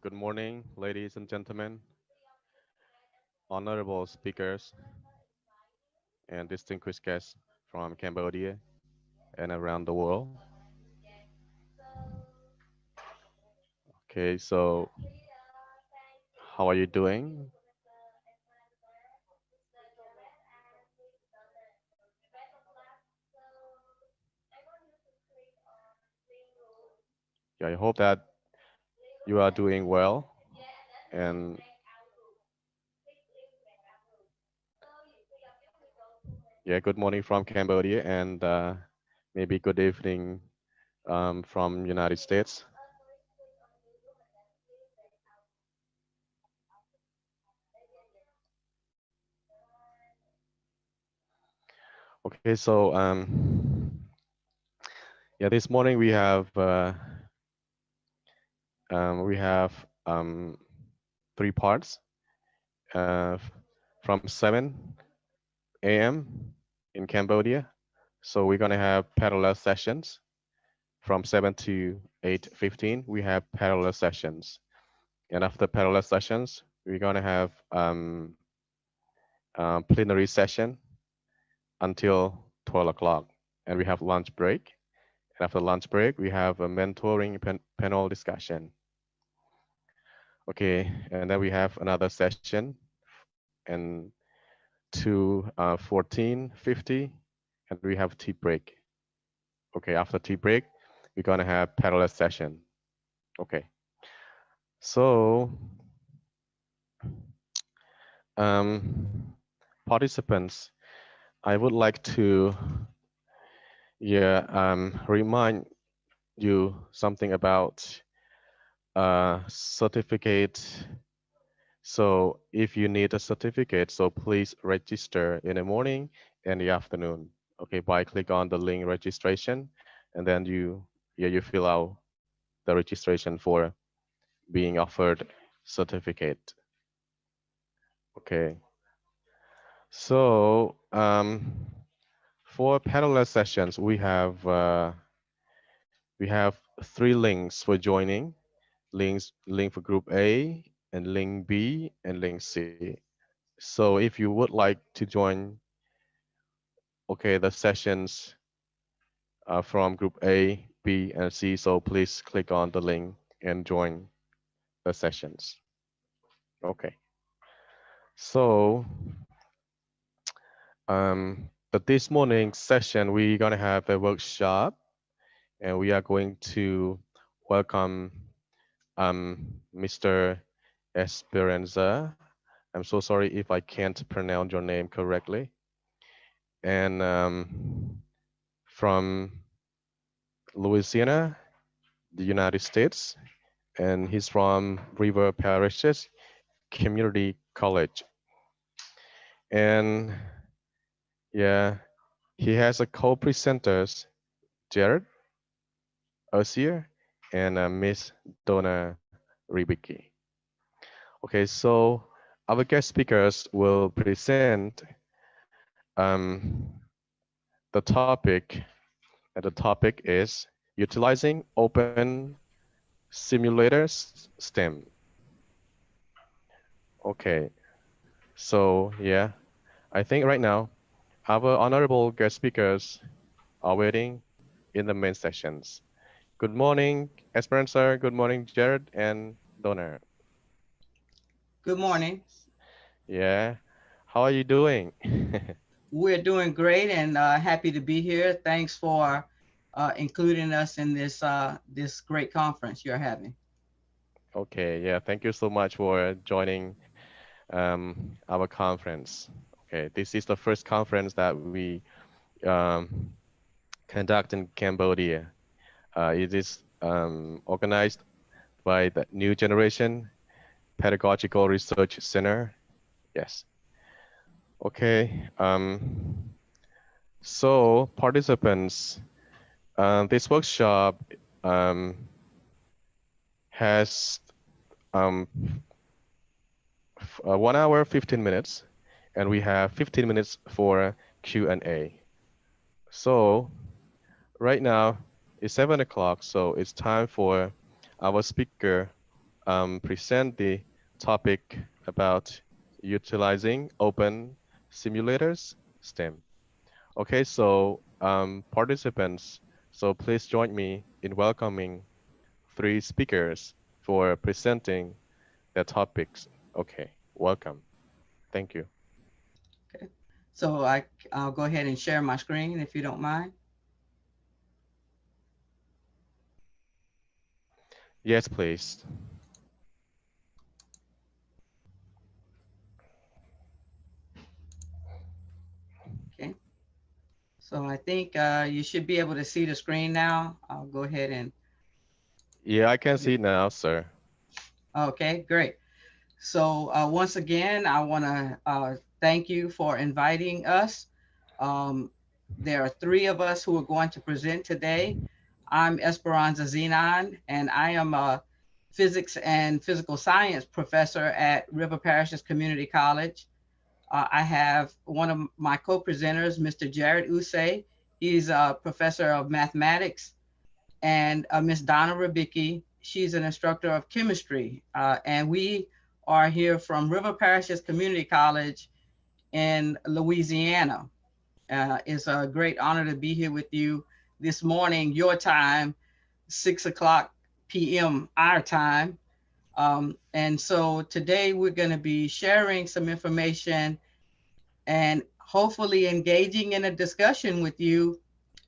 Good morning, ladies and gentlemen, honorable speakers, and distinguished guests from Cambodia and around the world. Okay, so how are you doing? Yeah, I hope that you are doing well. And yeah, good morning from Cambodia, and maybe good evening from United States. Okay, so yeah, this morning we have um, three parts. Uh, from 7 a.m. in Cambodia. So we're gonna have parallel sessions from 7 to 8:15. We have parallel sessions, and after parallel sessions, we're gonna have plenary session until 12 o'clock, and we have lunch break. And after lunch break, we have a mentoring panel discussion. Okay, and then we have another session and to 14:50, and we have tea break. Okay, after tea break, we're gonna have parallel session. Okay, so um, participants, I would like to remind you something about certificate. So if you need a certificate, so please register in the morning and the afternoon. Okay, by click on the link registration, and then you fill out the registration for being offered certificate. Okay, so for parallel sessions, we have three links for joining. Link for group A and link B and link C. So if you would like to join, okay, the sessions from group A, B, and C, so please click on the link and join the sessions. Okay, so but this morning session, we're gonna have a workshop, and we are going to welcome Mr. Esperanza. I'm so sorry if I can't pronounce your name correctly. And from Louisiana, the United States, and he's from River Parishes Community College. And yeah, he has a co-presenters, Jared Osier and Miss Donna Ribicki. Okay, so our guest speakers will present the topic, and the topic is utilizing open simulators STEM. Okay, so yeah, I think right now our honorable guest speakers are waiting in the main sessions. Good morning, Esperanza. Good morning, Jared and Donna. Good morning. Yeah, how are you doing? We're doing great and happy to be here. Thanks for including us in this great conference you're having. Okay, yeah, thank you so much for joining our conference. Okay, this is the first conference that we um, conduct in Cambodia. It is organized by the New Generation Pedagogical Research Center. Yes. Okay. So participants, this workshop um, has um, 1 hour 15 minutes, and we have 15 minutes for Q&A. So right now it's 7 o'clock, so it's time for our speaker present the topic about utilizing open simulators, STEM. Okay, so participants, so please join me in welcoming three speakers for presenting their topics. Okay, welcome. Thank you. Okay. So I'll go ahead and share my screen if you don't mind. Yes, please. Okay. So I think you should be able to see the screen now. I'll go ahead and Yeah, I can get. see now, sir. Okay, great. So once again, I want to thank you for inviting us. Um, there are three of us who are going to present today. I'm Esperanza Zenon, and I am a physics and physical science professor at River Parishes Community College. I have one of my co-presenters, Mr. Jared Usay. He's a professor of mathematics, and Miss Donna Rabicki. She's an instructor of chemistry, and we are here from River Parishes Community College in Louisiana. It's a great honor to be here with you this morning, your time, 6 o'clock p.m. our time. And so today we're going to be sharing some information and hopefully engaging in a discussion with you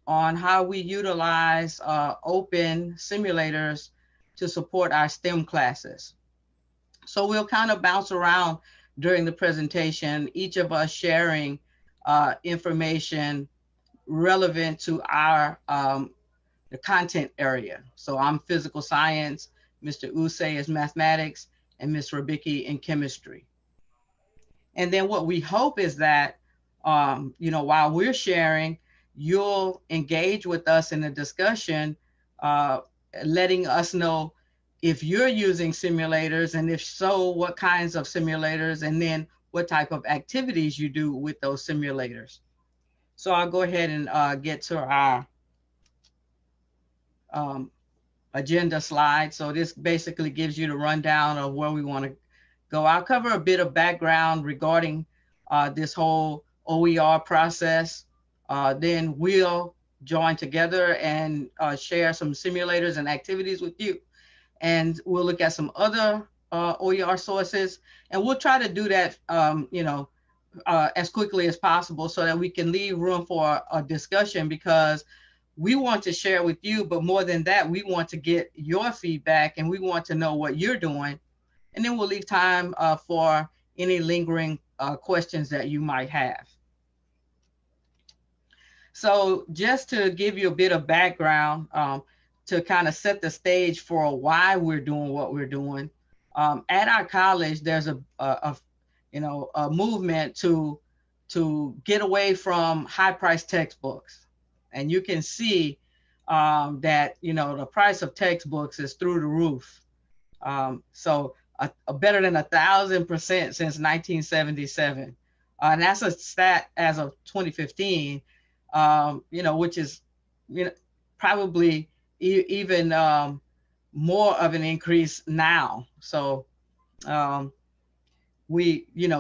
on how we utilize open simulators to support our STEM classes. So we'll kind of bounce around during the presentation, each of us sharing information relevant to our the content area. So I'm physical science, Mr. Usay is mathematics, and Ms. Rabicki in chemistry. And then what we hope is that, while we're sharing, you'll engage with us in the discussion, uh, letting us know if you're using simulators, and if so, what kinds of simulators, and then what type of activities you do with those simulators. So I'll go ahead and get to our um, agenda slide. So this basically gives you the rundown of where we want to go. I'll cover a bit of background regarding this whole OER process. Then we'll join together and share some simulators and activities with you. And we'll look at some other OER sources. And we'll try to do that, as quickly as possible so that we can leave room for a discussion, because we want to share with you, but more than that, we want to get your feedback and we want to know what you're doing. And then we'll leave time for any lingering questions that you might have. So just to give you a bit of background, to kind of set the stage for why we're doing what we're doing. At our college, there's a movement to get away from high-priced textbooks. And you can see that, the price of textbooks is through the roof. So better than 1,000% since 1977. And that's a stat as of 2015, which is, probably even more of an increase now. So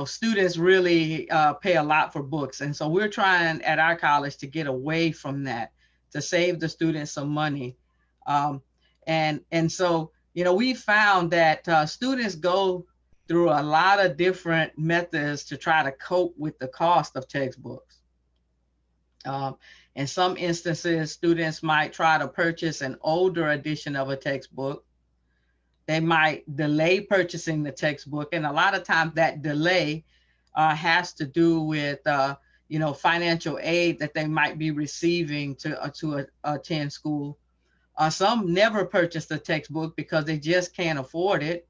students really pay a lot for books. And so we're trying at our college to get away from that, to save the students some money. And so, we found that students go through a lot of different methods to try to cope with the cost of textbooks. In some instances, students might try to purchase an older edition of a textbook. They might delay purchasing the textbook. And a lot of times that delay has to do with, financial aid that they might be receiving to attend school. Some never purchase the textbook because they just can't afford it.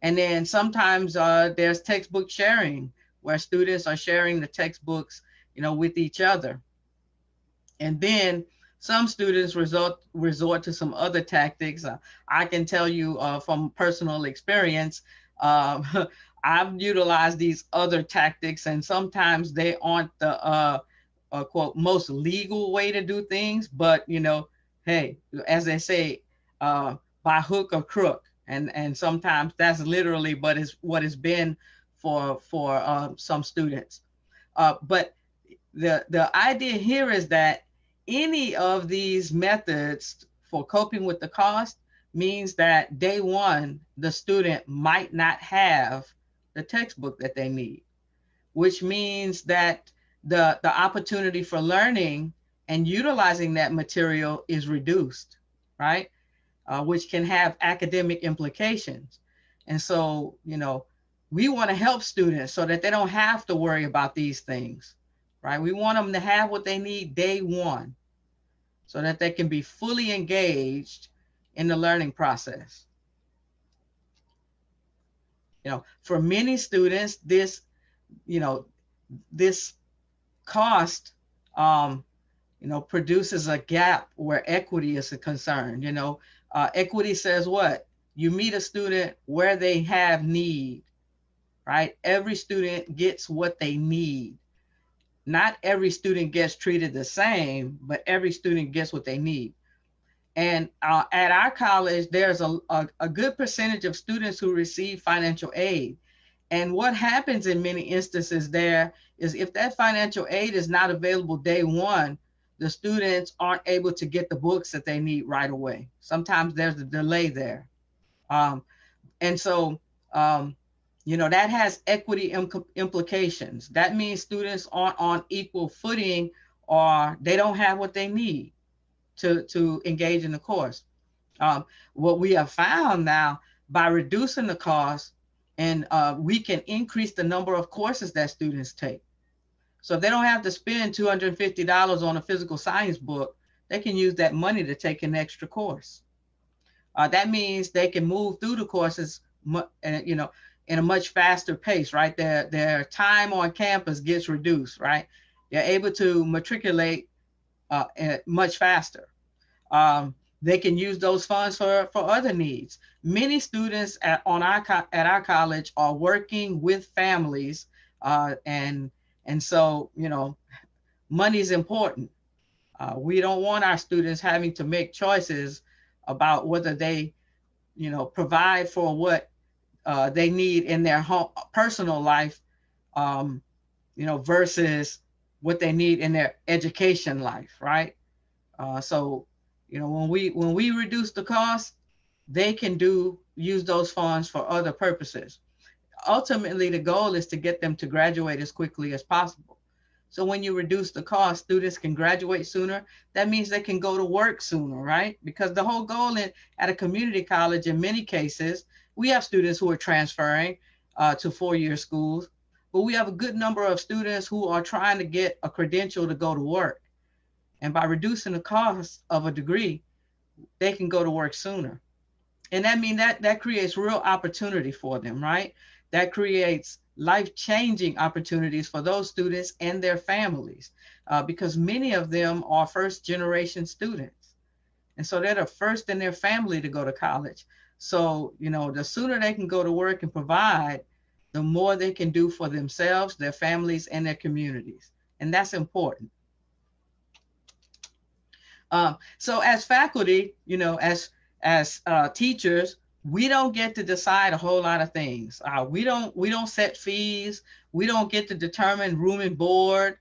And then sometimes there's textbook sharing, where students are sharing the textbooks, with each other. And then some students resort to some other tactics. I can tell you from personal experience, I've utilized these other tactics, and sometimes they aren't the quote most legal way to do things. But hey, as they say, by hook or crook, and sometimes that's literally, but it's what it's been for some students. But the idea here is that any of these methods for coping with the cost means that day one the student might not have the textbook that they need, which means that the opportunity for learning and utilizing that material is reduced, right? Which can have academic implications. And so, we want to help students so that they don't have to worry about these things, right? We want them to have what they need day one so that they can be fully engaged in the learning process. For many students, you know, this cost, produces a gap where equity is a concern. Equity says what? You meet a student where they have need, right? Every student gets what they need. Not every student gets treated the same, but every student gets what they need. And at our college, there's a good percentage of students who receive financial aid. And what happens in many instances there is if that financial aid is not available day one, the students aren't able to get the books that they need right away. Sometimes there's a delay there. And so, that has equity implications. That means students aren't on equal footing or they don't have what they need to engage in the course. What we have found now, by reducing the cost, and we can increase the number of courses that students take. So if they don't have to spend $250 on a physical science book, they can use that money to take an extra course. That means they can move through the courses, in a much faster pace, right? Their time on campus gets reduced, right? They're able to matriculate much faster. They can use those funds for other needs. Many students at our college are working with families, and so money is important. We don't want our students having to make choices about whether they provide for what they need in their home personal life, versus what they need in their education life, right? So when we reduce the cost, they can use those funds for other purposes. Ultimately, the goal is to get them to graduate as quickly as possible. So when you reduce the cost, students can graduate sooner. That means they can go to work sooner, right? Because the whole goal at a community college, in many cases, we have students who are transferring to four-year schools, but we have a good number of students who are trying to get a credential to go to work. And by reducing the cost of a degree, they can go to work sooner. And that means that creates real opportunity for them, right? That creates life-changing opportunities for those students and their families, because many of them are first-generation students. And so they're the first in their family to go to college. So, the sooner they can go to work and provide, the more they can do for themselves, their families, and their communities. And that's important. So as faculty, as teachers, we don't get to decide a whole lot of things. We don't set fees. We don't get to determine room and board,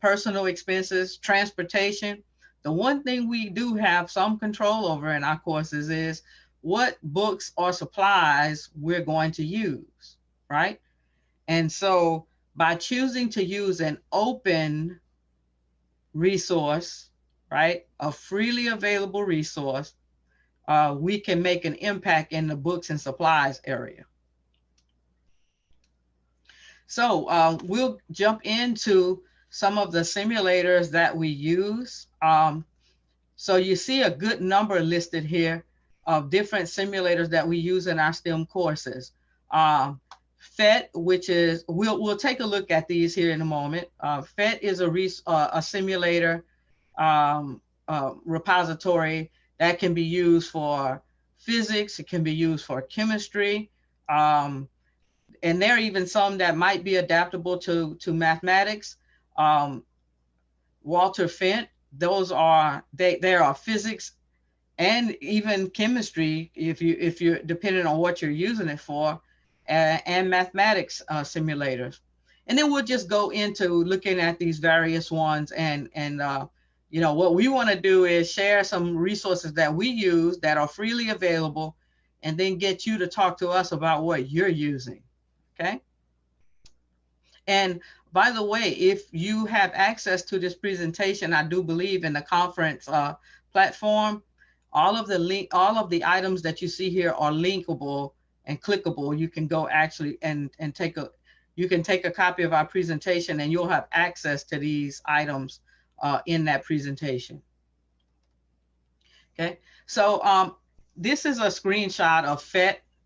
personal expenses, transportation. The one thing we do have some control over in our courses is what books or supplies we're going to use, right? And so by choosing to use an open resource, right, a freely available resource, we can make an impact in the books and supplies area. So we'll jump into some of the simulators that we use. So you see a good number listed here of different simulators that we use in our STEM courses. PhET, which is, we'll take a look at these here in a moment. PhET is a simulator repository that can be used for physics. It can be used for chemistry. And there are even some that might be adaptable to mathematics. Walter Fent, those are, they are physics and even chemistry if you're depending on what you're using it for, and mathematics simulators. And then we'll just go into looking at these various ones, and you know what we want to do is share some resources that we use that are freely available, and then get you to talk to us about what you're using. Okay. And by the way, if you have access to this presentation, I do believe in the conference platform, all of the items that you see here are linkable and clickable. You can go actually and you can take a copy of our presentation, and you'll have access to these items in that presentation. Okay, so this is a screenshot of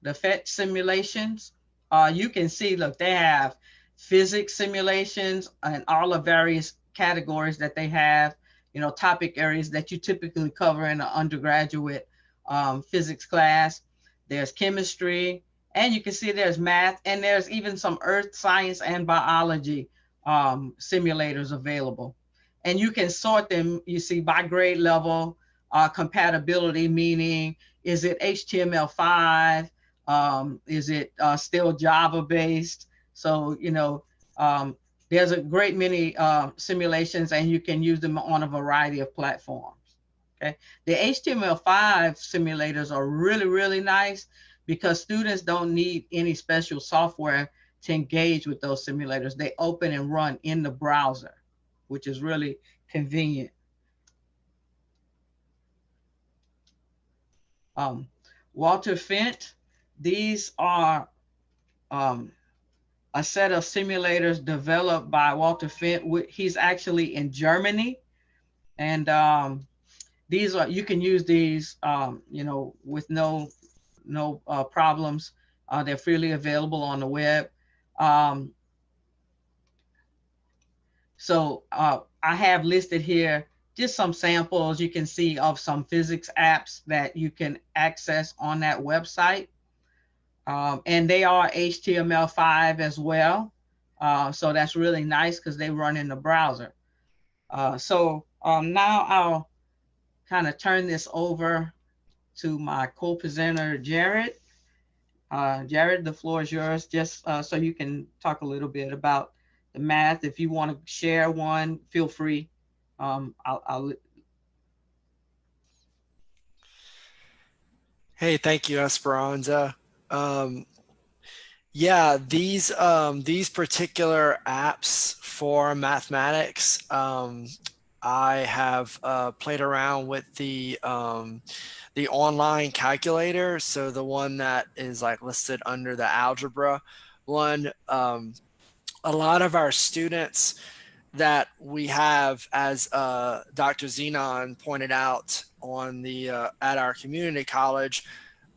the PhET simulations. You can see, look, they have physics simulations and all the various categories that they have, you know, topic areas that you typically cover in an undergraduate physics class. There's chemistry, and you can see there's math, and there's even some earth science and biology simulators available. And you can sort them, you see, by grade level, compatibility, meaning is it HTML5? Is it still Java based? So, you know, there's a great many simulations, and you can use them on a variety of platforms. Okay. The HTML5 simulators are really, really nice because students don't need any special software to engage with those simulators. They open and run in the browser, which is really convenient. Um, Walter Fint, these are um, a set of simulators developed by Walter Fint. He's actually in Germany, and these are, you can use these, you know, with no problems. They're freely available on the web. Um, so I have listed here just some samples you can see of some physics apps that you can access on that website. And they are HTML5 as well. So that's really nice because they run in the browser. Now I'll kind of turn this over to my co-presenter, Jared. Jared, the floor is yours, just so you can talk a little bit about the math. If you want to share one, feel free. I'll Hey, thank you, Esperanza. Um, yeah, these particular apps for mathematics, I have played around with the online calculator. So the one that is like listed under the algebra one. A lot of our students that we have, as Dr. Zenon pointed out on the at our community college,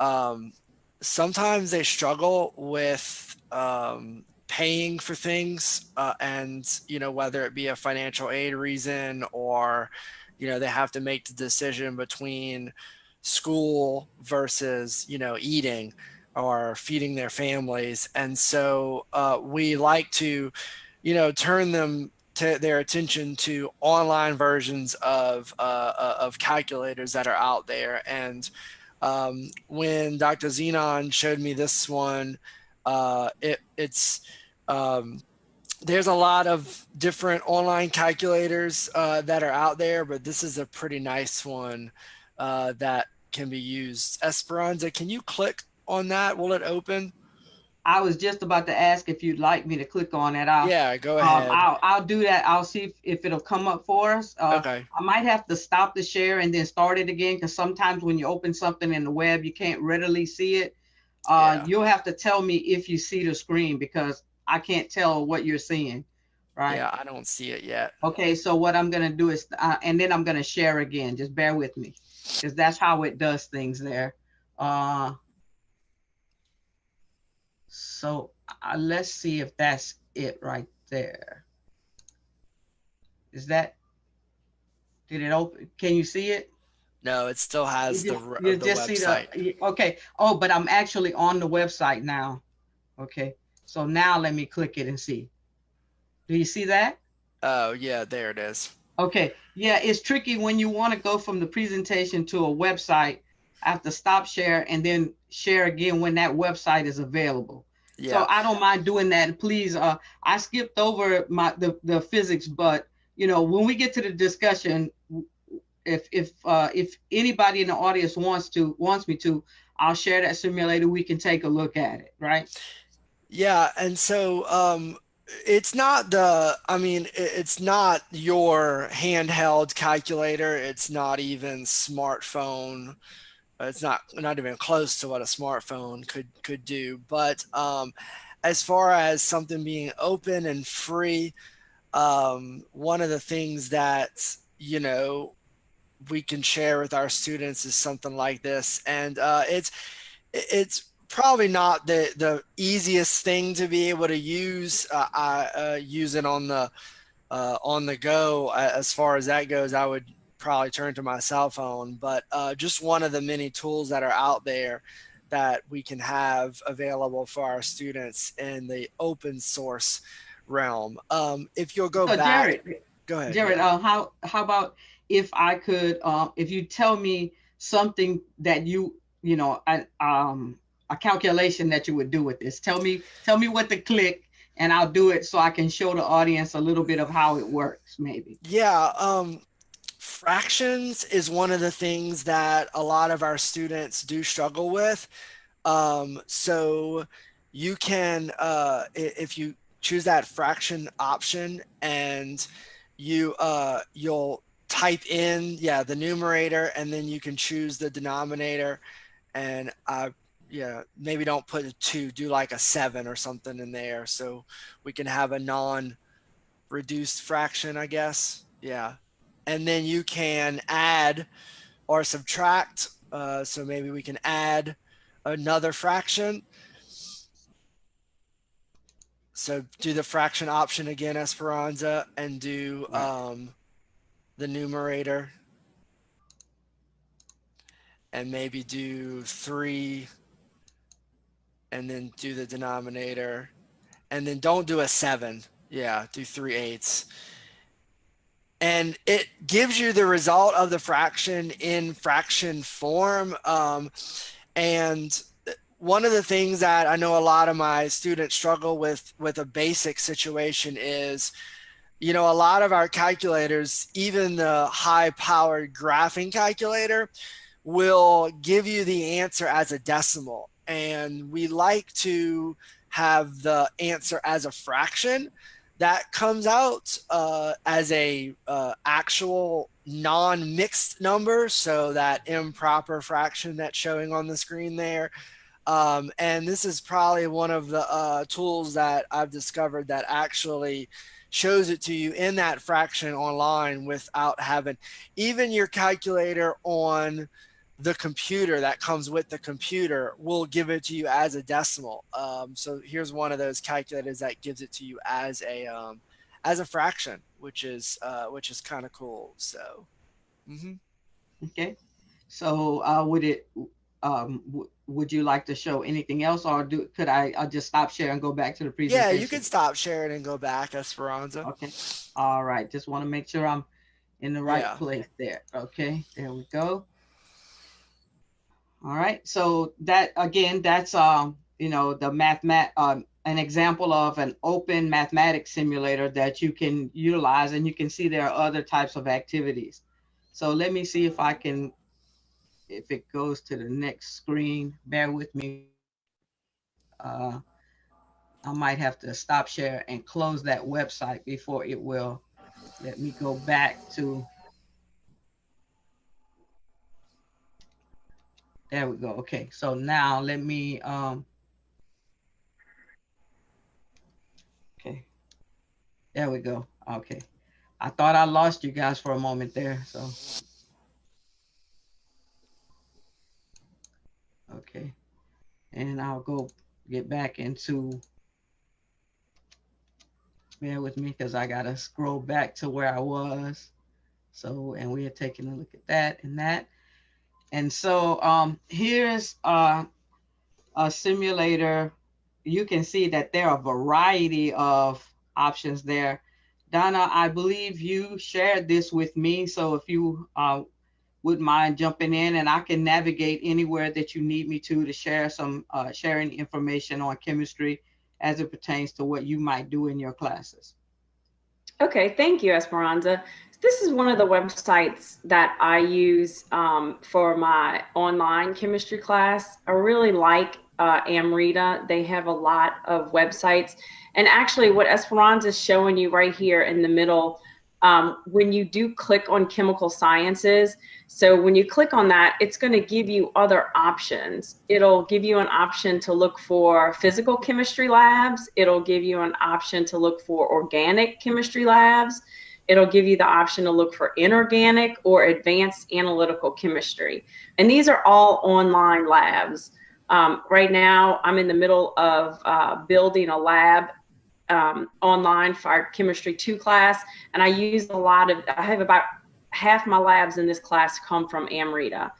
um, sometimes they struggle with paying for things, and you know, whether it be a financial aid reason, or you know, they have to make the decision between school versus, you know, eating or feeding their families. And so we like to, you know, turn them to their attention to online versions of calculators that are out there. And when Dr. Zenon showed me this one, it's there's a lot of different online calculators that are out there, but this is a pretty nice one that can be used. Esperanza, can you click on that? Will it open? I was just about to ask if you'd like me to click on it. Yeah, go ahead. I'll do that. I'll see if it'll come up for us. Okay. I might have to stop the share and then start it again, because sometimes when you open something in the web, you can't readily see it. Yeah. You'll have to tell me if you see the screen, because I can't tell what you're seeing, right? Yeah, I don't see it yet. Okay, so what I'm gonna do is, and then I'm gonna share again. Just bear with me, because that's how it does things there. So let's see if that's it right there. Is that, did it open? Can you see it? No, it still has You the just see website. okay. Oh, but I'm actually on the website now. Okay, so now let me click it and see. Do you see that? Oh, yeah, there it is. Okay. Yeah, it's tricky when you want to go from the presentation to a website. I have to stop share and then share again when that website is available. So Yeah. I don't mind doing that. Please, I skipped over the physics, but when we get to the discussion, if anybody in the audience wants me to, I'll share that simulator. We can take a look at it, right? Yeah, and so it's not I mean, it's not your handheld calculator. It's not even smartphone. It's not even close to what a smartphone could do. But as far as something being open and free, one of the things that we can share with our students is something like this, and it's probably not the easiest thing to be able to use. I use it on the go. As far as that goes, I would probably turn to my cell phone, but just one of the many tools that are out there that we can have available for our students in the open source realm. If you'll go So back, Jared, go ahead. Jared, Yeah. how about if I could, if you tell me something that a calculation that you would do with this. Tell me what to click, and I'll do it so I can show the audience a little bit of how it works, maybe. Yeah. Fractions is one of the things that a lot of our students do struggle with. So you can, if you choose that fraction option and you'll type in, yeah, the numerator, and then you can choose the denominator, and yeah, maybe don't put a 2, do like a 7 or something in there, so we can have a non-reduced fraction, I guess. Yeah. And then you can add or subtract. So maybe we can add another fraction. So do the fraction option again, Esperanza, and do Right. the numerator, and maybe do 3, and then do the denominator, and then don't do a 7. Yeah, do 3/8. And it gives you the result of the fraction in fraction form. And one of the things that I know a lot of my students struggle with a basic situation is, a lot of our calculators, even the high powered graphing calculator, will give you the answer as a decimal. And we like to have the answer as a fraction that comes out as a actual non-mixed number, so that improper fraction that's showing on the screen there. And this is probably one of the tools that I've discovered that actually shows it to you in that fraction online without having even your calculator on the computer that comes with the computer will give it to you as a decimal. So here's one of those calculators that gives it to you as a fraction, which is kind of cool. So. Mm-hmm. Okay. So would you like to show anything else, or could I'll just stop share and go back to the Yeah, you can presentation? stop sharing and go back, Esperanza. Okay. All right. Just want to make sure I'm in the right Yeah. place there. Okay. There we go. All right. So that again, that's the an example of an open mathematics simulator that you can utilize, and you can see there are other types of activities. So let me see if it goes to the next screen. Bear with me. Uh, I might have to stop share and close that website before it will let me go back to. There we go. Okay. So now let me okay. There we go. Okay. I thought I lost you guys for a moment there. So okay. And I'll go get back into, bear with me because I gotta scroll back to where I was. So, and we are taking a look at that and that. And so here's a simulator. You can see that there are a variety of options there Donna, I believe you shared this with me. So if you wouldn't mind jumping in, and I can navigate anywhere that you need me to share some sharing information on chemistry as it pertains to what you might do in your classes. Okay, thank you, Esperanza. This is one of the websites that I use for my online chemistry class. I really like Amrita. They have a lot of websites. And actually what Esperanza is showing you right here in the middle, when you do click on chemical sciences, so when you click on that, it's going to give you other options. It'll give you an option to look for physical chemistry labs. It'll give you an option to look for organic chemistry labs. It'll give you the option to look for inorganic or advanced analytical chemistry. And these are all online labs. Right now, I'm in the middle of building a lab online for our Chemistry 2 class, and I use I have about half my labs in this class come from Amrita.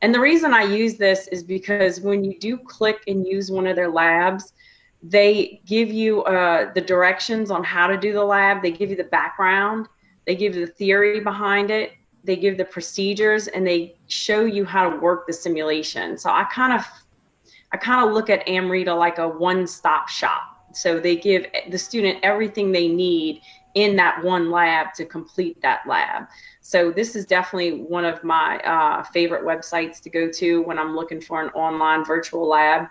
And the reason I use this is because when you do click and use one of their labs, they give you the directions on how to do the lab. They give you the background. They give you the theory behind it. They give the procedures, and they show you how to work the simulation. So I kind of look at Amrita like a one-stop shop. So they give the student everything they need in that one lab to complete that lab. So this is definitely one of my favorite websites to go to when I'm looking for an online virtual lab.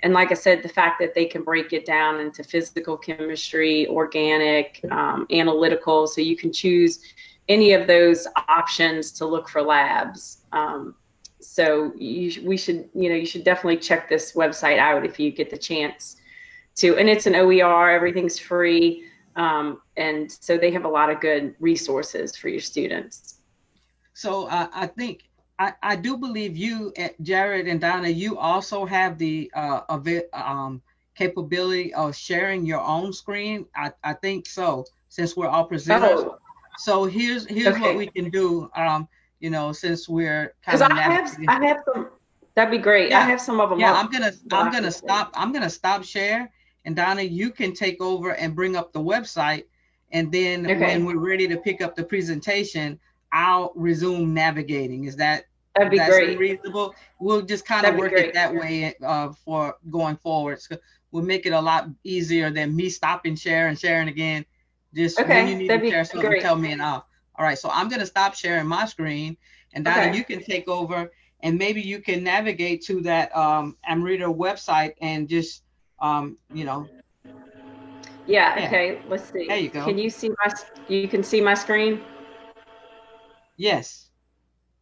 And like I said, the fact that they can break it down into physical chemistry, organic, analytical, so you can choose any of those options to look for labs. So you should definitely check this website out if you get the chance to. And it's an OER, everything's free. And so they have a lot of good resources for your students. So I think, I do believe you, Jared and Donna, you also have the capability of sharing your own screen. I think so, since we're all presenters. Oh. So here's okay. What we can do. Since we're kind of I have some. That'd be great. Yeah. I have some of them. Yeah, I'm gonna stop share, and Donna, you can take over and bring up the website, and then when we're ready to pick up the presentation, I'll resume navigating. That'd be great. Reasonable. We'll just kind of work it that way for going forward. So we'll make it a lot easier than me stopping share and sharing again. Just when you need to share something, tell me and I'll. All right, so I'm going to stop sharing my screen, and Donna, you can take over, and maybe you can navigate to that Amrita website and just, Yeah. Okay. Let's see. There you go. Can you see you can see my screen? Yes.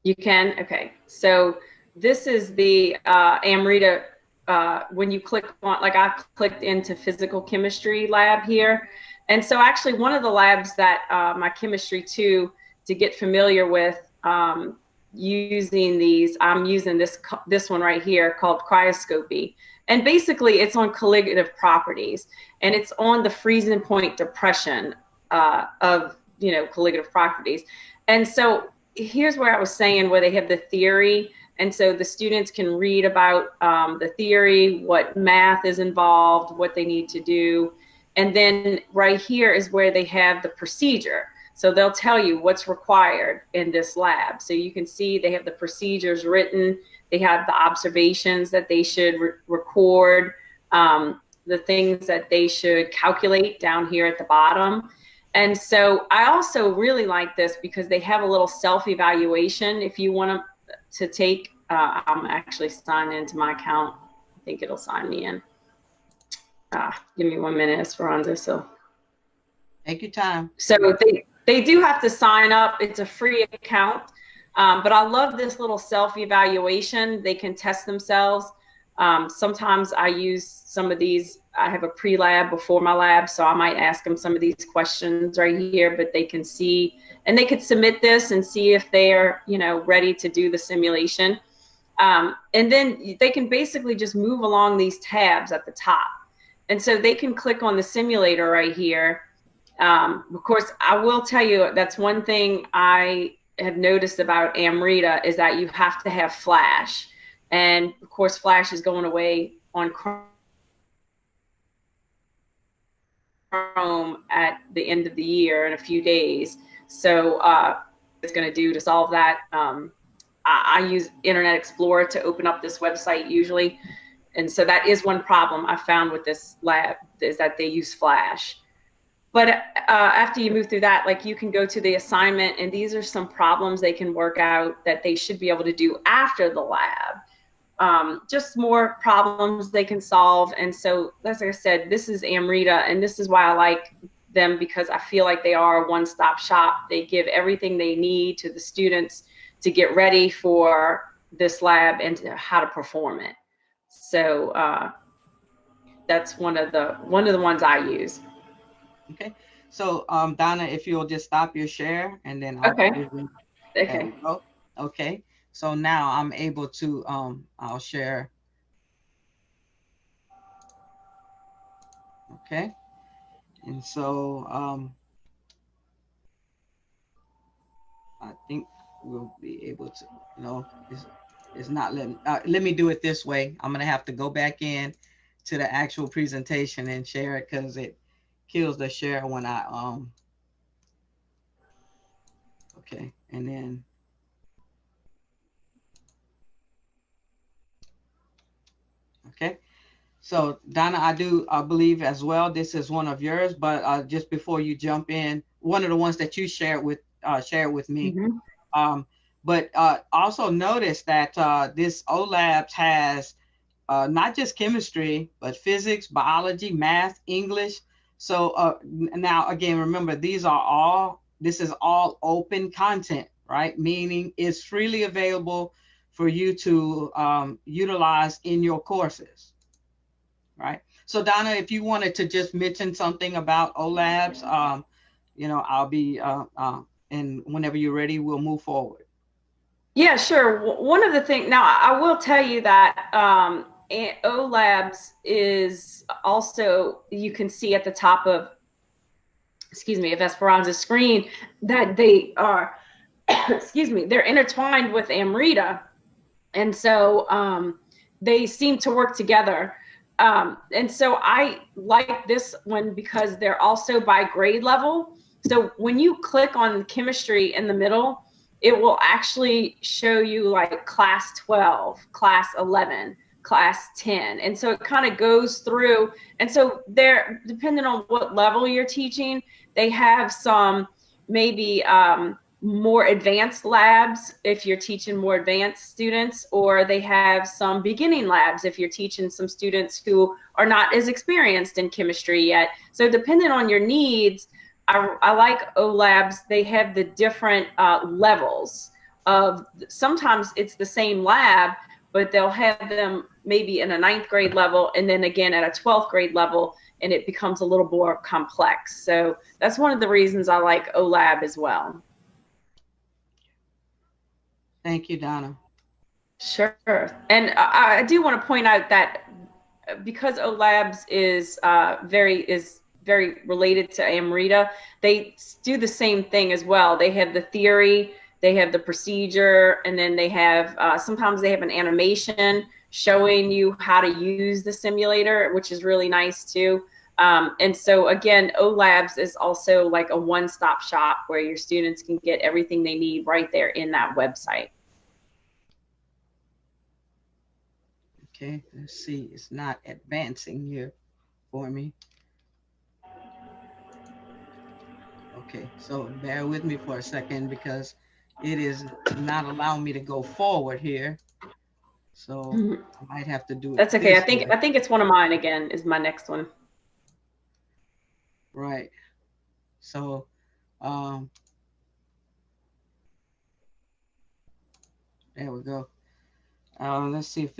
You can? Okay. So this is the Amrita, when you click on, like I clicked into physical chemistry lab here. And so actually one of the labs that my Chemistry 2 to get familiar with using these, I'm using this one right here called cryoscopy. And basically it's on colligative properties, and it's on the freezing point depression of, colligative properties. And so here's where I was saying where they have the theory. And so the students can read about the theory, what math is involved, what they need to do. And then right here is where they have the procedure. So they'll tell you what's required in this lab. So you can see they have the procedures written. They have the observations that they should record, the things that they should calculate down here at the bottom. And so I also really like this because they have a little self-evaluation if you want to take. I'm actually signed into my account. I think it'll sign me in. Give me 1 minute, Esperanza. So take your time. So they do have to sign up. It's a free account, but I love this little self-evaluation. They can test themselves. Sometimes I use some of these. I have a pre-lab before my lab, so I might ask them some of these questions right here, but they can see, and they could submit this and see if they're, ready to do the simulation. And then they can basically just move along these tabs at the top. And so they can click on the simulator right here. Of course, I will tell you that's one thing I have noticed about Amrita is that you have to have Flash. And of course, Flash is going away on Chrome. Chrome at the end of the year in a few days. So it's going to do to solve that. I use Internet Explorer to open up this website usually. And so that is one problem I found with this lab, is that they use Flash. But after you move through that, like, you can go to the assignment, and these are some problems they can work out that they should be able to do after the lab. Just more problems they can solve. And so, as I said, this is Amrita, and this is why I like them, because I feel like they are a one-stop shop. They give everything they need to the students to get ready for this lab and how to perform it. So that's one of the ones I use. Okay. So Donna, if you'll just stop your share, and then I'll Okay. There we go. Okay. So now I'm able to I'll share. Okay. And so I think we'll be able to, it's not letting, let me do it this way. I'm gonna have to go back in to the actual presentation and share it, because it kills the share when I okay. And then okay. So Donna, I believe as well, this is one of yours, but just before you jump in, one of the ones that you shared with me. Mm-hmm. But also notice that this OLabs has not just chemistry, but physics, biology, math, English. So now again, remember, this is all open content, right? Meaning it's freely available for you to utilize in your courses, right? So Donna, if you wanted to just mention something about OLabs, I'll be, and whenever you're ready, we'll move forward. Yeah, sure. One of the things, now I will tell you that OLabs is also, you can see at the top of, of Esperanza's screen, that they are, they're intertwined with Amrita. And so they seem to work together. And so I like this one because they're also by grade level. So when you click on chemistry in the middle, it will actually show you like class 12, class 11, class 10. And so it kind of goes through. And so they're, depending on what level you're teaching, they have some maybe more advanced labs if you're teaching more advanced students, or they have some beginning labs if you're teaching some students who are not as experienced in chemistry yet. So depending on your needs, I like OLabs. They have the different levels of, sometimes it's the same lab, but they'll have them maybe in a 9th grade level, and then again at a 12th grade level, and it becomes a little more complex. So that's one of the reasons I like OLab as well. Thank you, Donna. Sure. And I do want to point out that because OLabs is very related to Amrita, they do the same thing as well. They have the theory, they have the procedure, and then they have, sometimes they have an animation showing you how to use the simulator, which is really nice too. And so again, OLabs is also like a one-stop shop where your students can get everything they need right there in that website. Okay, let's see, it's not advancing here for me. Okay, so bear with me for a second because it is not allowing me to go forward here. So I might have to do it. That's okay. I think it's one of mine again, is my next one. Right. So there we go. Let's see if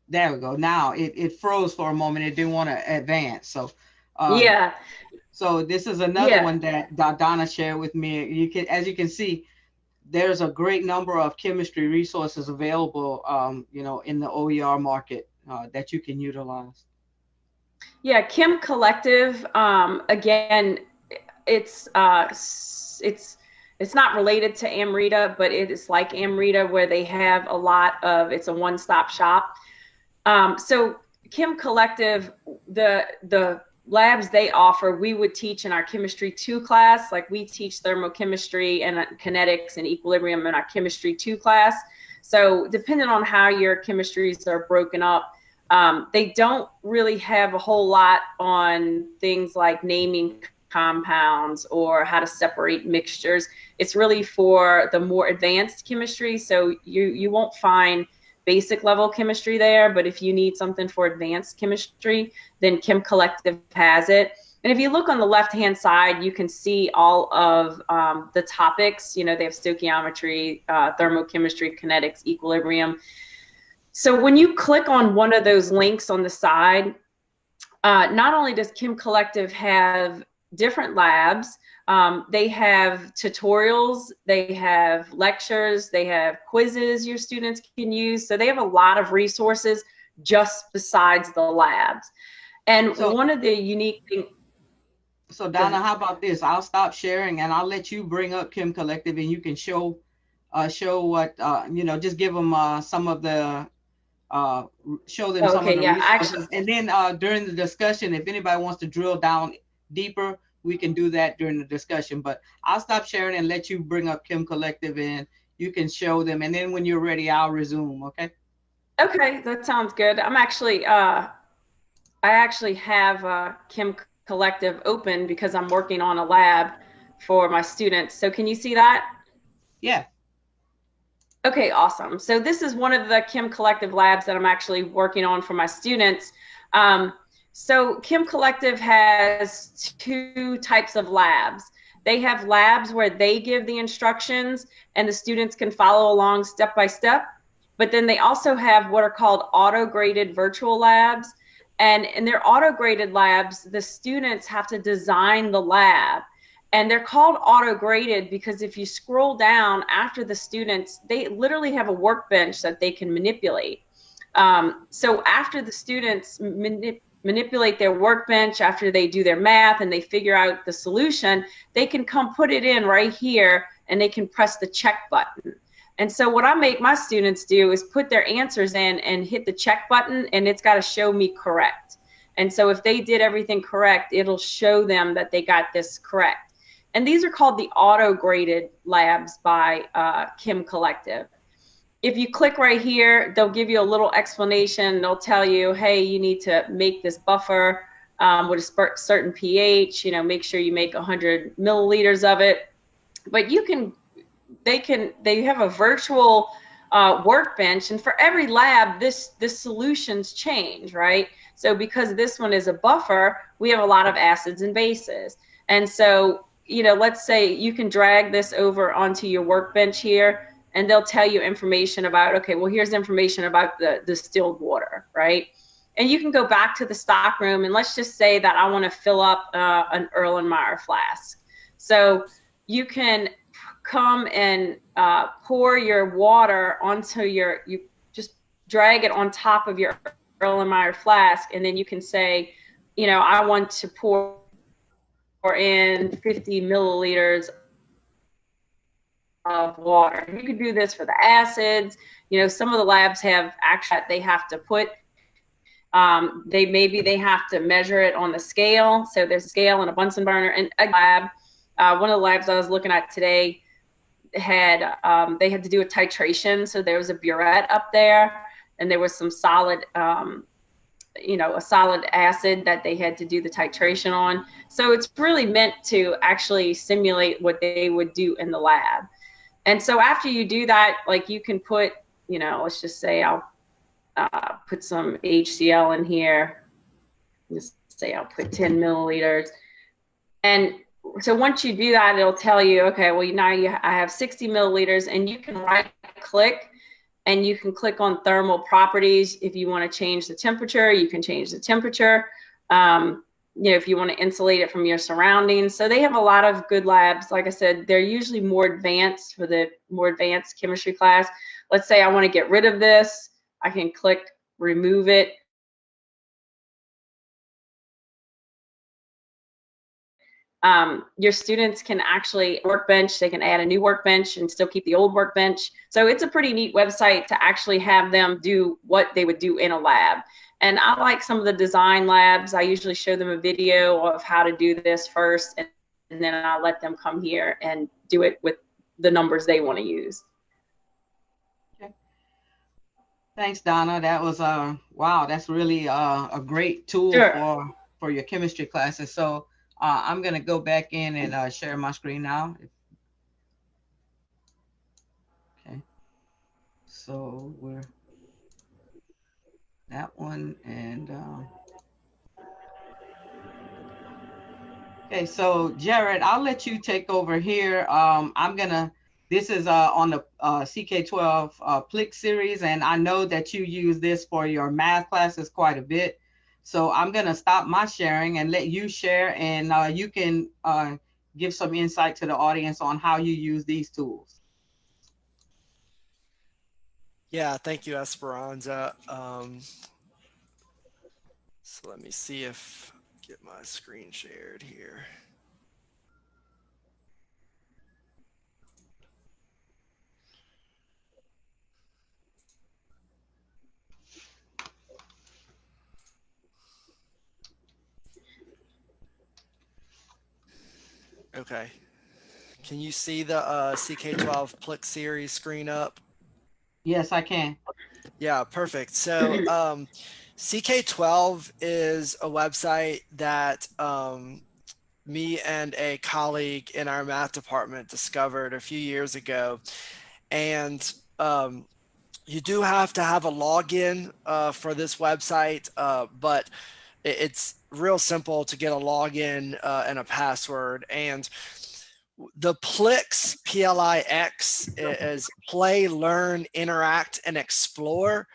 there we go. Now it froze for a moment. It didn't want to advance. So yeah. So this is another one that Donna shared with me. As you can see, there's a great number of chemistry resources available, in the OER market that you can utilize. Yeah, Chem Collective. Again, it's not related to Amrita, but it is like Amrita, where they have a lot of. It's a one-stop shop. So Chem Collective, the labs they offer, we would teach in our Chemistry 2 class. Like we teach thermochemistry and kinetics and equilibrium in our Chemistry 2 class. So depending on how your chemistries are broken up, they don't really have a whole lot on things like naming compounds or how to separate mixtures. It's really for the more advanced chemistry. So you won't find basic level chemistry there, but if you need something for advanced chemistry, then Chem Collective has it. And if you look on the left-hand side, you can see all of the topics. You know, they have stoichiometry, thermochemistry, kinetics, equilibrium. So when you click on one of those links on the side, not only does Chem Collective have different labs, they have tutorials, they have lectures, they have quizzes your students can use. So they have a lot of resources just besides the labs. And so, one of the unique things. So Donna, how about this? I'll stop sharing and I'll let you bring up Chem Collective and you can show what, you know, just give them some of the, show them some of the resources. Actually, and then during the discussion, if anybody wants to drill down deeper, we can do that during the discussion, but I'll stop sharing and let you bring up Chem Collective and you can show them. And then when you're ready, I'll resume. Okay. Okay. That sounds good. I'm actually, I actually have Chem Collective open because I'm working on a lab for my students. So can you see that? Yeah. Okay, awesome. So this is one of the Chem Collective labs that I'm actually working on for my students. So Chem Collective has two types of labs. They have labs where they give the instructions and the students can follow along step by step. But then they also have what are called auto-graded virtual labs. And in their auto-graded labs, the students have to design the lab. And they're called auto-graded because if you scroll down after the students, they literally have a workbench that they can manipulate. So after the students manipulate their workbench, after they do their math and they figure out the solution, they can come put it in right here and they can press the check button. And so what I make my students do is put their answers in and hit the check button and it's got to show me correct. And so if they did everything correct, it'll show them that they got this correct. And these are called the auto-graded labs by Chem Collective. If you click right here, they'll give you a little explanation. They'll tell you, hey, you need to make this buffer with a certain pH, you know, make sure you make 100 milliliters of it. But you can, they have a virtual workbench, and for every lab, this solutions change, right? So because this one is a buffer, we have a lot of acids and bases. And so, you know, let's say you can drag this over onto your workbench here, and they'll tell you information about, okay, well, here's information about the distilled water, right? And you can go back to the stock room, and let's just say that I want to fill up an Erlenmeyer flask. So you can come and pour your water onto you just drag it on top of your Erlenmeyer flask, and then you can say, you know, I want to pour in 50 milliliters of water. You could do this for the acids. You know, some of the labs have actually, they have to put, maybe they have to measure it on the scale. So there's a scale and a Bunsen burner. And a lab, one of the labs I was looking at today had, they had to do a titration. So there was a burette up there and there was some solid, you know, a solid acid that they had to do the titration on. So it's really meant to actually simulate what they would do in the lab. And so after you do that, like you can put, you know, let's just say I'll put some HCl in here. Just say I'll put 10 milliliters. And so once you do that, it'll tell you, okay, well, now I have 60 milliliters, and you can right click and you can click on thermal properties. If you want to change the temperature, you can change the temperature. You know, if you want to insulate it from your surroundings. So they have a lot of good labs. Like I said, they're usually more advanced for the more advanced chemistry class. Let's say I want to get rid of this. I can click remove it. Your students can actually workbench, they can add a new workbench and still keep the old workbench. So it's a pretty neat website to actually have them do what they would do in a lab. And I like some of the design labs. I usually show them a video of how to do this first, and then I let them come here and do it with the numbers they want to use. Okay. Thanks, Donna. That was wow. That's really a great tool Sure. for your chemistry classes. So I'm gonna go back in and share my screen now. Okay. So we're that one and okay. So Jared, I'll let you take over here. This is on the CK12 PLIC series, and I know that you use this for your math classes quite a bit. So I'm gonna stop my sharing and let you share, and you can give some insight to the audience on how you use these tools. Yeah, thank you, Esperanza. So let me see if get my screen shared here. Okay. Can you see the CK12 PLIC series screen up? Yes, I can. Yeah, perfect. So CK12 is a website that me and a colleague in our math department discovered a few years ago. And you do have to have a login for this website, but it's real simple to get a login and a password. And the PLIX, PLIX, is play, learn, interact, and explore.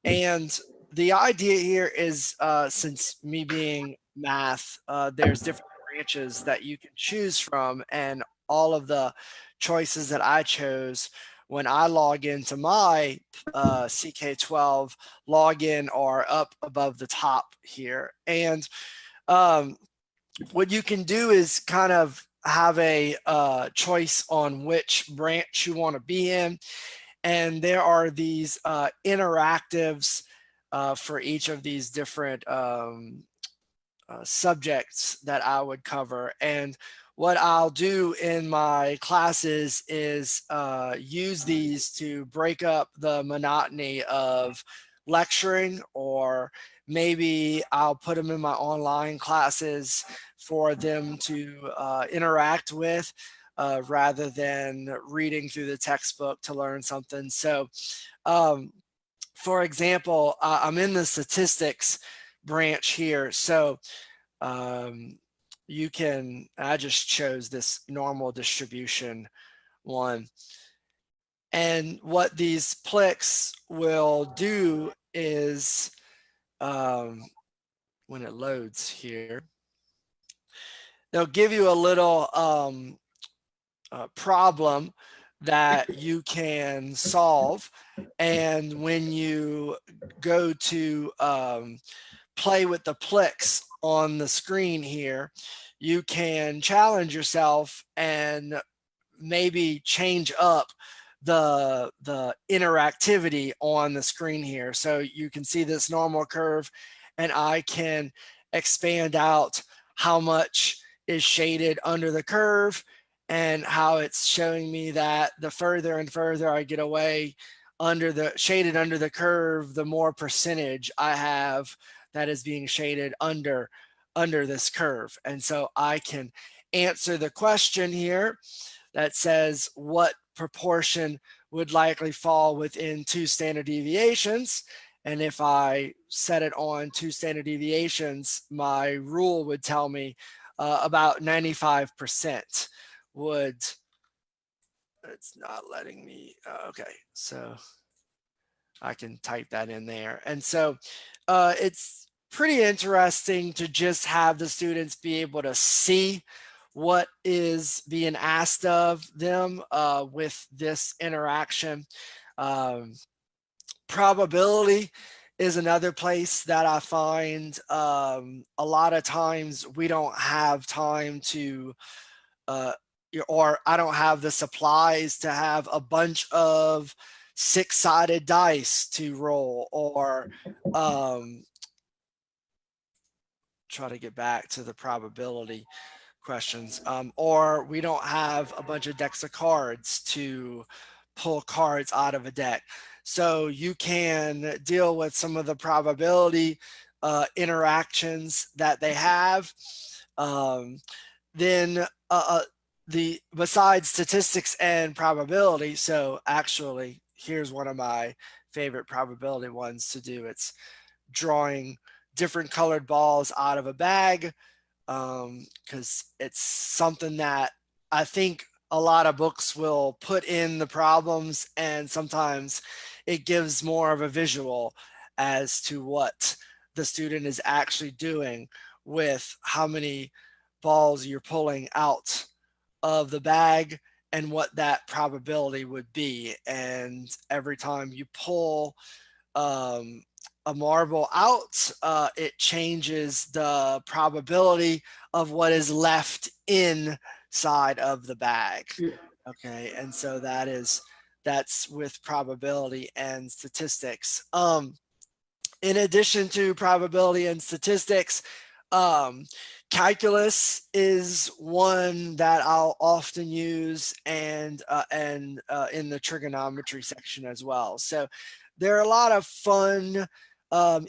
And the idea here is, since me being math, there's different branches that you can choose from, and all of the choices that I chose when I log into my CK12 login are up above the top here. And what you can do is kind of have a choice on which branch you want to be in. And there are these interactives for each of these different subjects that I would cover. And what I'll do in my classes is use these to break up the monotony of lecturing, or maybe I'll put them in my online classes for them to interact with rather than reading through the textbook to learn something. So for example, I'm in the statistics branch here. So you can, I just chose this normal distribution one. And what these PLIX will do is, when it loads here, they'll give you a little problem that you can solve. And when you go to play with the PLIX on the screen here, you can challenge yourself and maybe change up the interactivity on the screen here. So you can see this normal curve, and I can expand out how much is shaded under the curve, and how it's showing me that the further and further I get away under the shaded under the curve, the more percentage I have that is being shaded under this curve. And so I can answer the question here that says what proportion would likely fall within 2 standard deviations. And if I set it on 2 standard deviations, my rule would tell me about 95% would, it's not letting me, okay, so I can type that in there. And so it's pretty interesting to just have the students be able to see what is being asked of them with this interaction. Probability is another place that I find a lot of times we don't have time to, or I don't have the supplies to have a bunch of 6-sided dice to roll, or try to get back to the probability questions. Or we don't have a bunch of decks of cards to pull cards out of a deck. So you can deal with some of the probability interactions that they have. Then the besides statistics and probability. So actually, here's one of my favorite probability ones to do. It's drawing different colored balls out of a bag, because it's something that I think a lot of books will put in the problems, and sometimes it gives more of a visual as to what the student is actually doing with how many balls you're pulling out of the bag and what that probability would be. And every time you pull a marble out, it changes the probability of what is left inside of the bag. Okay, and so that's with probability and statistics. In addition to probability and statistics, calculus is one that I'll often use, and in the trigonometry section as well. So there are a lot of fun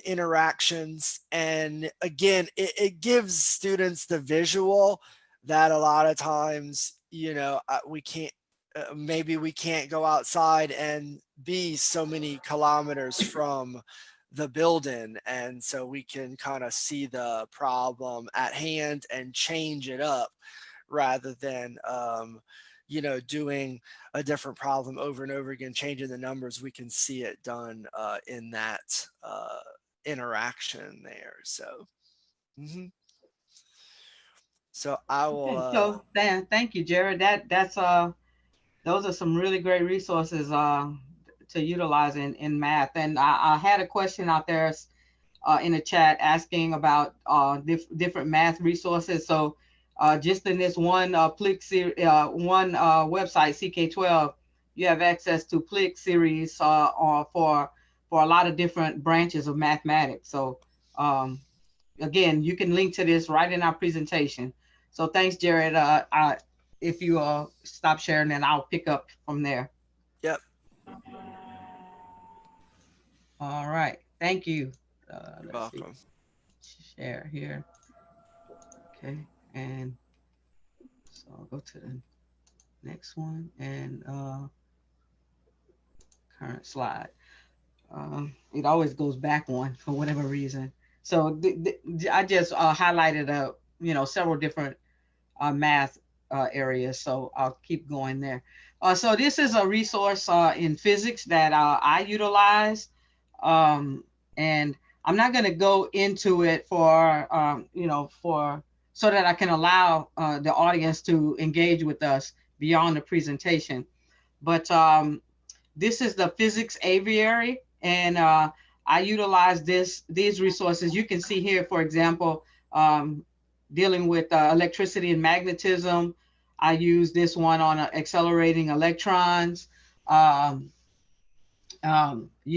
interactions, and again, it gives students the visual that a lot of times, we can't. Maybe we can't go outside and be so many kilometers from the building, and so we can kind of see the problem at hand and change it up rather than doing a different problem over and over again, changing the numbers. We can see it done in that interaction there. So so I will Okay, so thank you, Jared. That's those are some really great resources to utilize in math. And I had a question out there in the chat asking about different math resources. So just in this one website, CK12, you have access to Plick series for a lot of different branches of mathematics. So again, you can link to this right in our presentation. So thanks, Jared. If you stop sharing, then I'll pick up from there. Yep. All right. Thank you. You're welcome. Share here. Okay. And so I'll go to the next one and current slide. It always goes back one for whatever reason. So I just highlighted several different math areas, so I'll keep going there. So this is a resource in physics that I utilize, and I'm not going to go into it for so that I can allow the audience to engage with us beyond the presentation. But this is the physics aviary, and I utilize these resources. You can see here, for example, dealing with electricity and magnetism. I use this one on accelerating electrons. You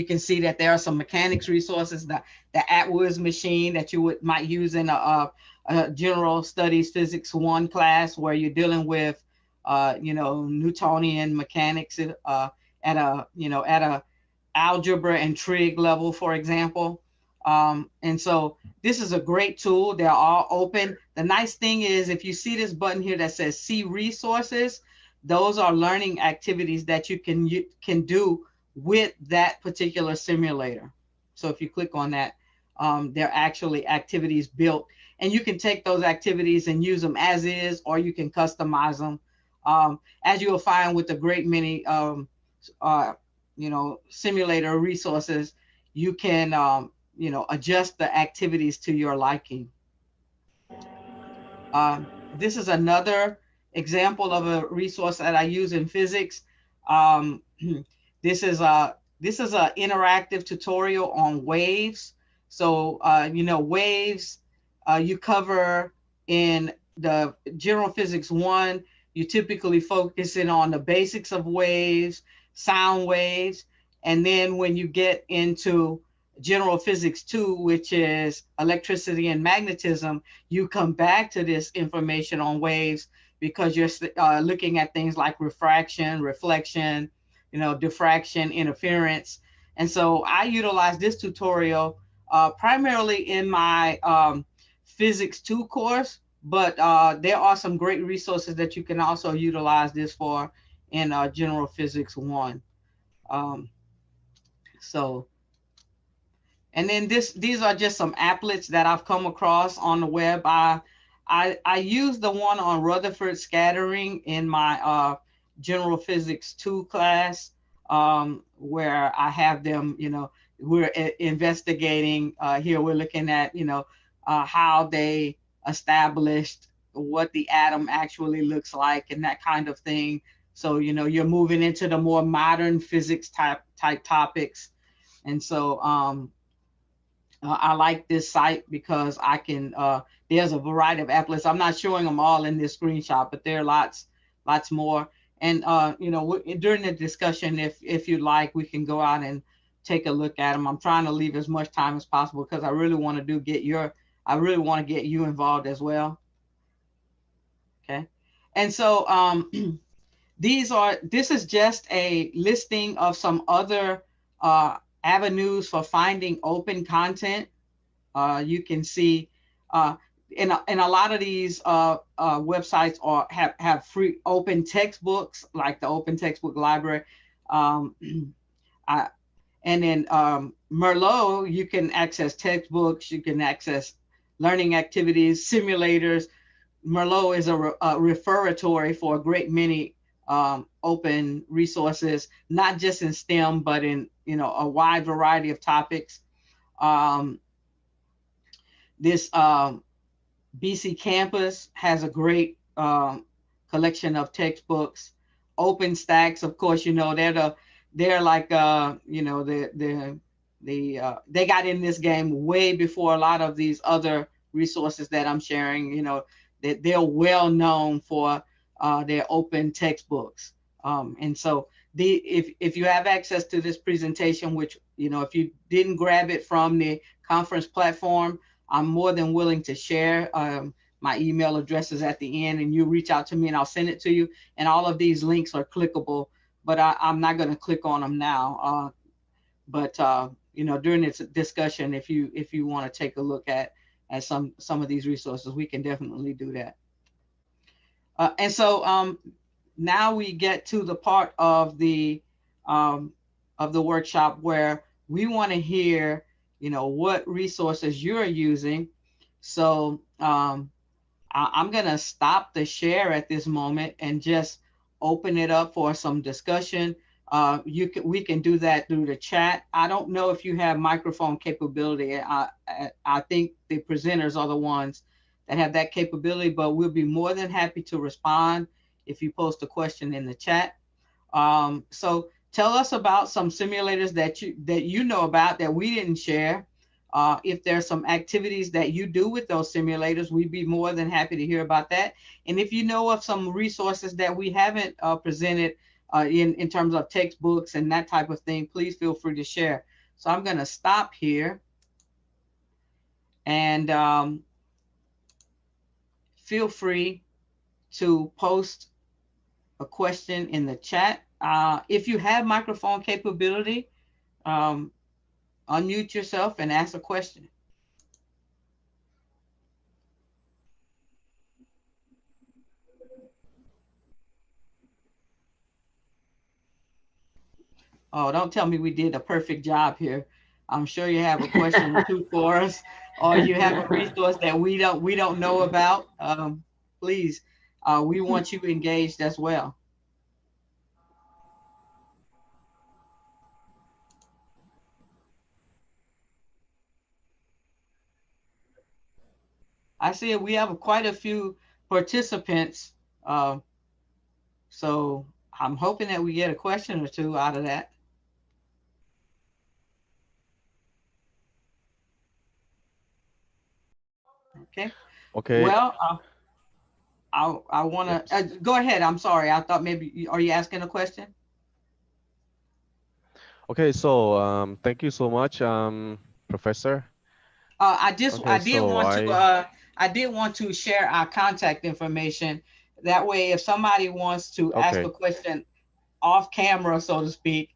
can see that there are some mechanics resources, the Atwood's machine that you might use in a general studies physics 1 class, where you're dealing with Newtonian mechanics at a algebra and trig level, for example. And so this is a great tool. They're all open. The nice thing is, if you see this button here that says see resources, those are learning activities that you can do with that particular simulator. So if you click on that, they're actually activities built, and you can take those activities and use them as is, or you can customize them. As you'll find with the great many simulator resources, you can adjust the activities to your liking. This is another example of a resource that I use in physics. This is an interactive tutorial on waves. So, waves you cover in the general physics 1, you typically focusing on the basics of waves, sound waves. And then when you get into General Physics 2, which is electricity and magnetism, you come back to this information on waves because you're looking at things like refraction, reflection, diffraction, interference. And so I utilize this tutorial primarily in my Physics 2 course, but there are some great resources that you can also utilize this for in General Physics 1. Um, so And then these are just some applets that I've come across on the web. I use the one on Rutherford scattering in my General Physics 2 class, where I have them, we're investigating, here we're looking at, how they established what the atom actually looks like and that kind of thing. So, you're moving into the more modern physics type topics. And so, I like this site because I can, there's a variety of applets. I'm not showing them all in this screenshot, but there are lots more. And, during the discussion, if you'd like, we can go out and take a look at them. I'm trying to leave as much time as possible because I really want to get you involved as well. Okay. And so, this is just a listing of some other, avenues for finding open content. You can see in a lot of these websites have free open textbooks, like the Open Textbook Library. And then Merlot, you can access textbooks, you can access learning activities, simulators. Merlot is a referatory for a great many open resources, not just in STEM, but in a wide variety of topics. This BC Campus has a great collection of textbooks. OpenStax, of course, they're like they got in this game way before a lot of these other resources that I'm sharing. That they're well known for their open textbooks. And so if you have access to this presentation, which, if you didn't grab it from the conference platform, I'm more than willing to share. My email address is at the end, and you reach out to me and I'll send it to you. And all of these links are clickable, but I'm not going to click on them now. But during this discussion, if you want to take a look at some of these resources, we can definitely do that. And so now we get to the part of the workshop where we want to hear, what resources you're using. So I'm going to stop the share at this moment and just open it up for some discussion. We can do that through the chat. I don't know if you have microphone capability. I think the presenters are the ones that have that capability, but we'll be more than happy to respond if you post a question in the chat. So tell us about some simulators that you know about that we didn't share. If there's some activities that you do with those simulators, we'd be more than happy to hear about that. And if you know of some resources that we haven't presented in terms of textbooks and that type of thing, please feel free to share. So I'm going to stop here and feel free to post a question in the chat. If you have microphone capability, unmute yourself and ask a question. Oh, don't tell me we did a perfect job here. I'm sure you have a question or two for us, or you have a resource that we don't know about. Please, we want you engaged as well. I see we have quite a few participants, so I'm hoping that we get a question or two out of that. Okay. Okay. Well, I want to go ahead. I'm sorry. I thought maybe, are you asking a question? Okay, so thank you so much, Professor. I Okay, did so want to share our contact information. That way, if somebody wants to ask a okay, question off camera, so to speak,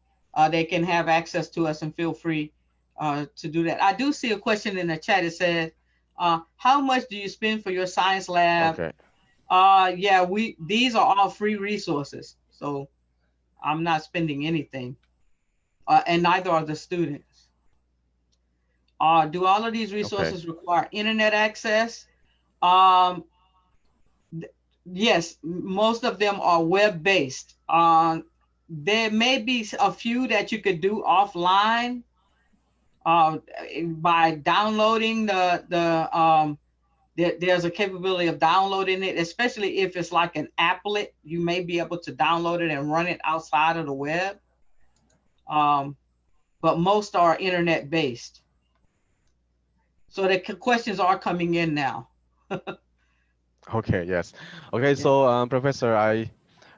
they can have access to us and feel free to do that. I do see a question in the chat. It says, "How much do you spend for your science lab?" okay, Yeah, these are all free resources, so I'm not spending anything, and neither are the students. Do all of these okay, resources require internet access? Um, yes, most of them are web based. There may be a few that you could do offline uh, by downloading there's a capability of downloading it, especially if it's like an applet. You may be able to download it and run it outside of the web. Um, but most are internet based. So the questions are coming in now. okay. Yes. Okay, Yeah. so Professor, I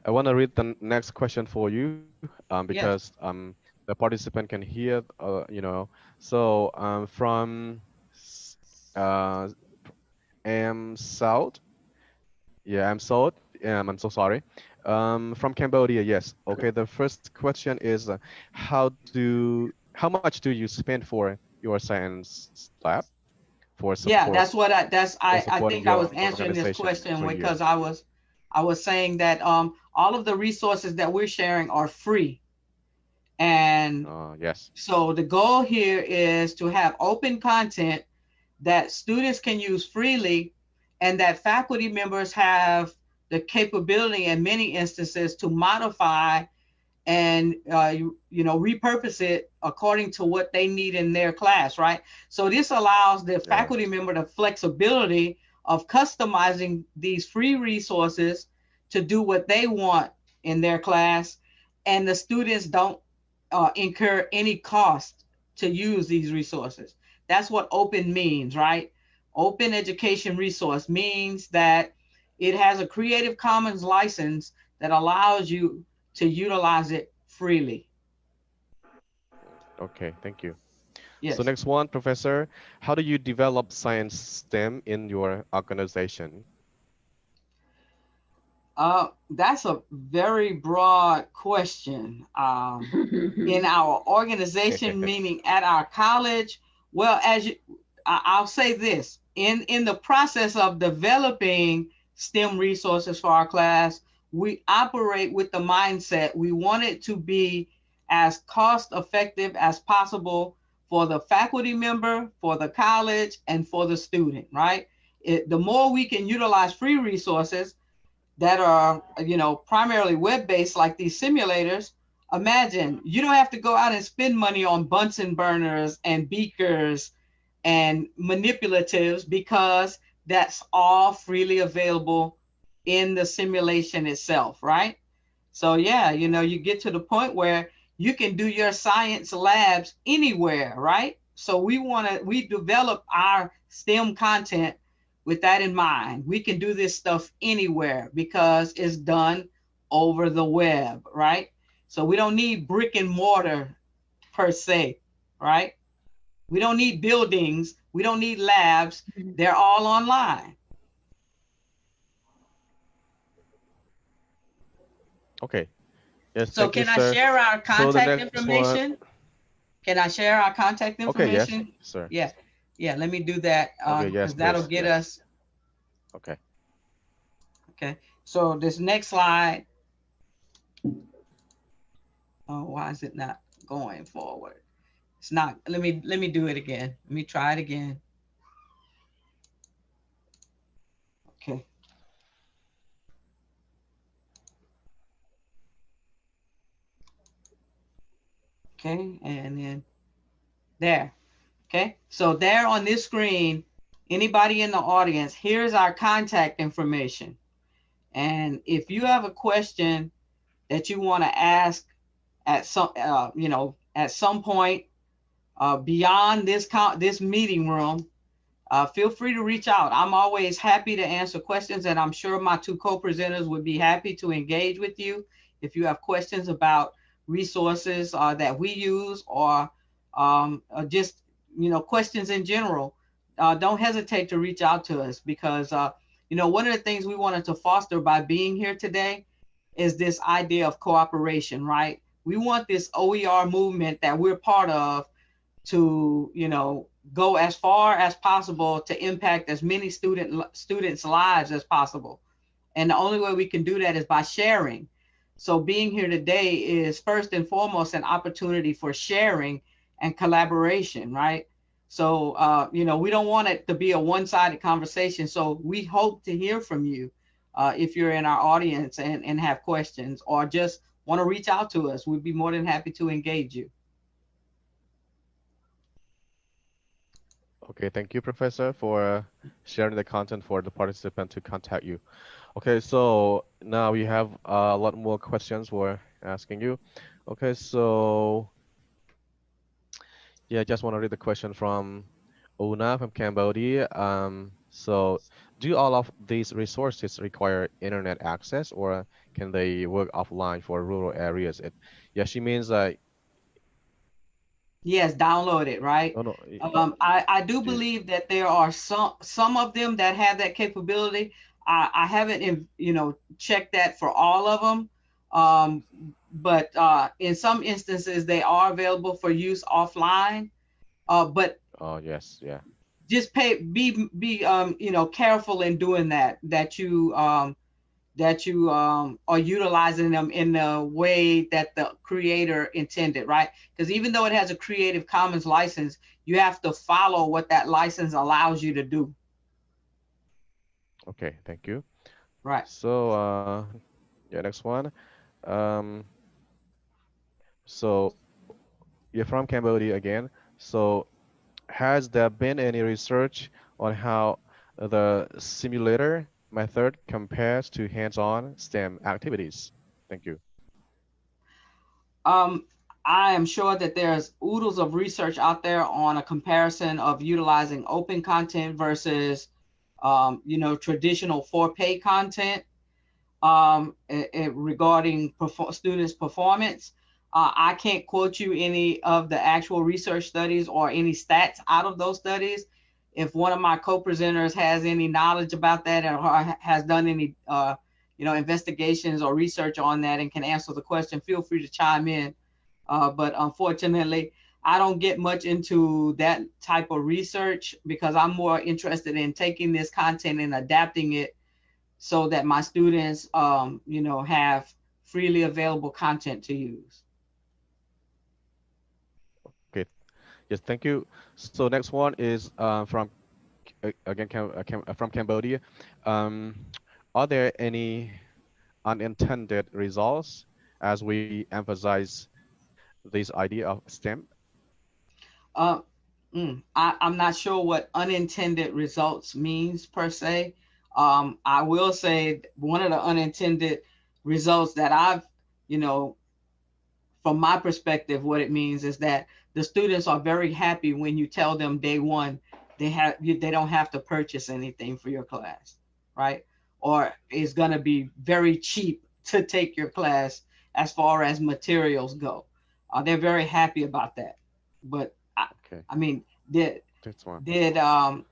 want to read the next question for you, because Yes. the participant can hear, So uh, am South. Yeah, I'm South. I'm so sorry. From Cambodia. Yes. Okay. The first question is, how much do you spend for your science lab for Yeah, support that's what for I supporting think I your was answering this organization question for a year? because I was saying that all of the resources that we're sharing are free. And Yes. so the goal here is to have open content that students can use freely and that faculty members have the capability in many instances to modify and repurpose it according to what they need in their class, right? So this allows the faculty Yes. member the flexibility of customizing these free resources to do what they want in their class, and the students don't incur any cost to use these resources. That's what open means, right? Open education resource means that it has a Creative Commons license that allows you to utilize it freely. Okay. Thank you. So Yes. next one, Professor, how do you develop science STEM in your organization? That's a very broad question. In our organization, meaning at our college, well, I'll say this: in the process of developing STEM resources for our class, we operate with the mindset we want it to be as cost effective as possible for the faculty member, for the college, and for the student. Right? The more we can utilize free resources that are primarily web-based like these simulators, imagine you don't have to go out and spend money on Bunsen burners and beakers and manipulatives because that's all freely available in the simulation itself, right? So yeah, you get to the point where you can do your science labs anywhere, right? So we develop our STEM content with that in mind. We can do this stuff anywhere because it's done over the web, right? So we don't need brick and mortar per se, right? We don't need buildings, we don't need labs. They're all online. Okay. Yes, So thank you, can I sir. share our So the contact next one, information? Can I share our contact okay, yes, information? sir. Yeah, yeah. Let me do that Okay, yes, because that'll please. get Yes. us. Okay. Okay. So this next slide. Oh, why is it not going forward? It's not. Let me do it again. Let me try it again. Okay. Okay. And then there. Okay. So there on this screen, anybody in the audience, here's our contact information. And if you have a question that you want to ask at some point beyond this meeting room, feel free to reach out. I'm always happy to answer questions, and I'm sure my two co-presenters would be happy to engage with you if you have questions about resources that we use, or just, questions in general, don't hesitate to reach out to us, because, one of the things we wanted to foster by being here today is this idea of cooperation, right? We want this OER movement that we're part of to, go as far as possible to impact as many students' lives as possible. And the only way we can do that is by sharing. So being here today is first and foremost an opportunity for sharing and collaboration, right? So, we don't want it to be a one-sided conversation. So we hope to hear from you if you're in our audience and have questions, or just want to reach out to us. We'd be more than happy to engage you. Okay, thank you, Professor, for sharing the content for the participant to contact you. Okay, so now we have a lot more questions we're asking you. Okay, so yeah, I just want to read the question from Una from Cambodia. So do all of these resources require internet access, or can they work offline for rural areas? Yeah, she means like, Yes, download it, right? oh no, I do yeah, believe that there are some of them that have that capability. I haven't checked that for all of them, but in some instances they are available for use offline. But oh yes, yeah. just be careful in doing that. That you are utilizing them in the way that the creator intended, right? Because even though it has a Creative Commons license, you have to follow what that license allows you to do. Okay, thank you. Right. So yeah, next one. Um, so you're from Cambodia again. So has there been any research on how the simulator method compares to hands-on STEM activities? Thank you. Um, I am sure that there's oodles of research out there on a comparison of utilizing open content versus, traditional for-pay content, regarding students' performance. I can't quote you any of the actual research studies or any stats out of those studies. If one of my co-presenters has any knowledge about that, or has done any, investigations or research on that and can answer the question, feel free to chime in. But unfortunately, I don't get much into that type of research, because I'm more interested in taking this content and adapting it so that my students, have freely available content to use. Okay. Yes, thank you. So next one is from again from Cambodia. Um, are there any unintended results as we emphasize this idea of STEM? Uh, I'm not sure what unintended results means per se. I will say one of the unintended results that I've, from my perspective, what it means is that the students are very happy when you tell them day one they don't have to purchase anything for your class, right? Or it's going to be very cheap to take your class as far as materials go. They're very happy about that. But Okay, I mean, did that's one. did um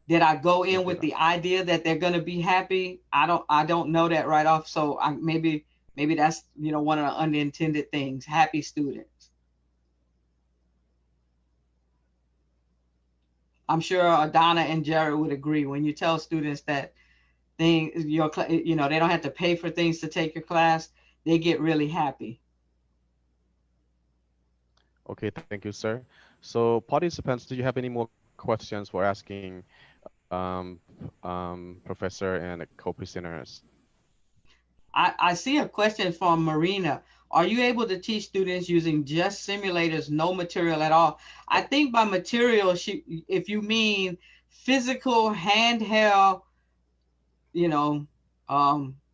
did I go in Did with I? the idea that they're going to be happy? I don't know that right off. So maybe that's one of the unintended things. Happy students. I'm sure Donna and Jerry would agree when you tell students that they don't have to pay for things to take your class. They get really happy. Okay, thank you, sir. So participants, do you have any more questions for asking professor and co-presenters? I see a question from Marina. Are you able to teach students using just simulators, no material at all? I think by material, if you mean physical handheld, you know,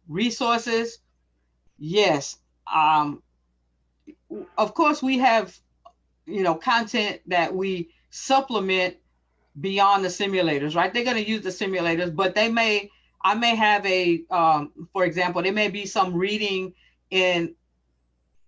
resources, yes. Of course, we have, content that we supplement beyond the simulators, right? They're going to use the simulators, but I may have for example, there may be some reading in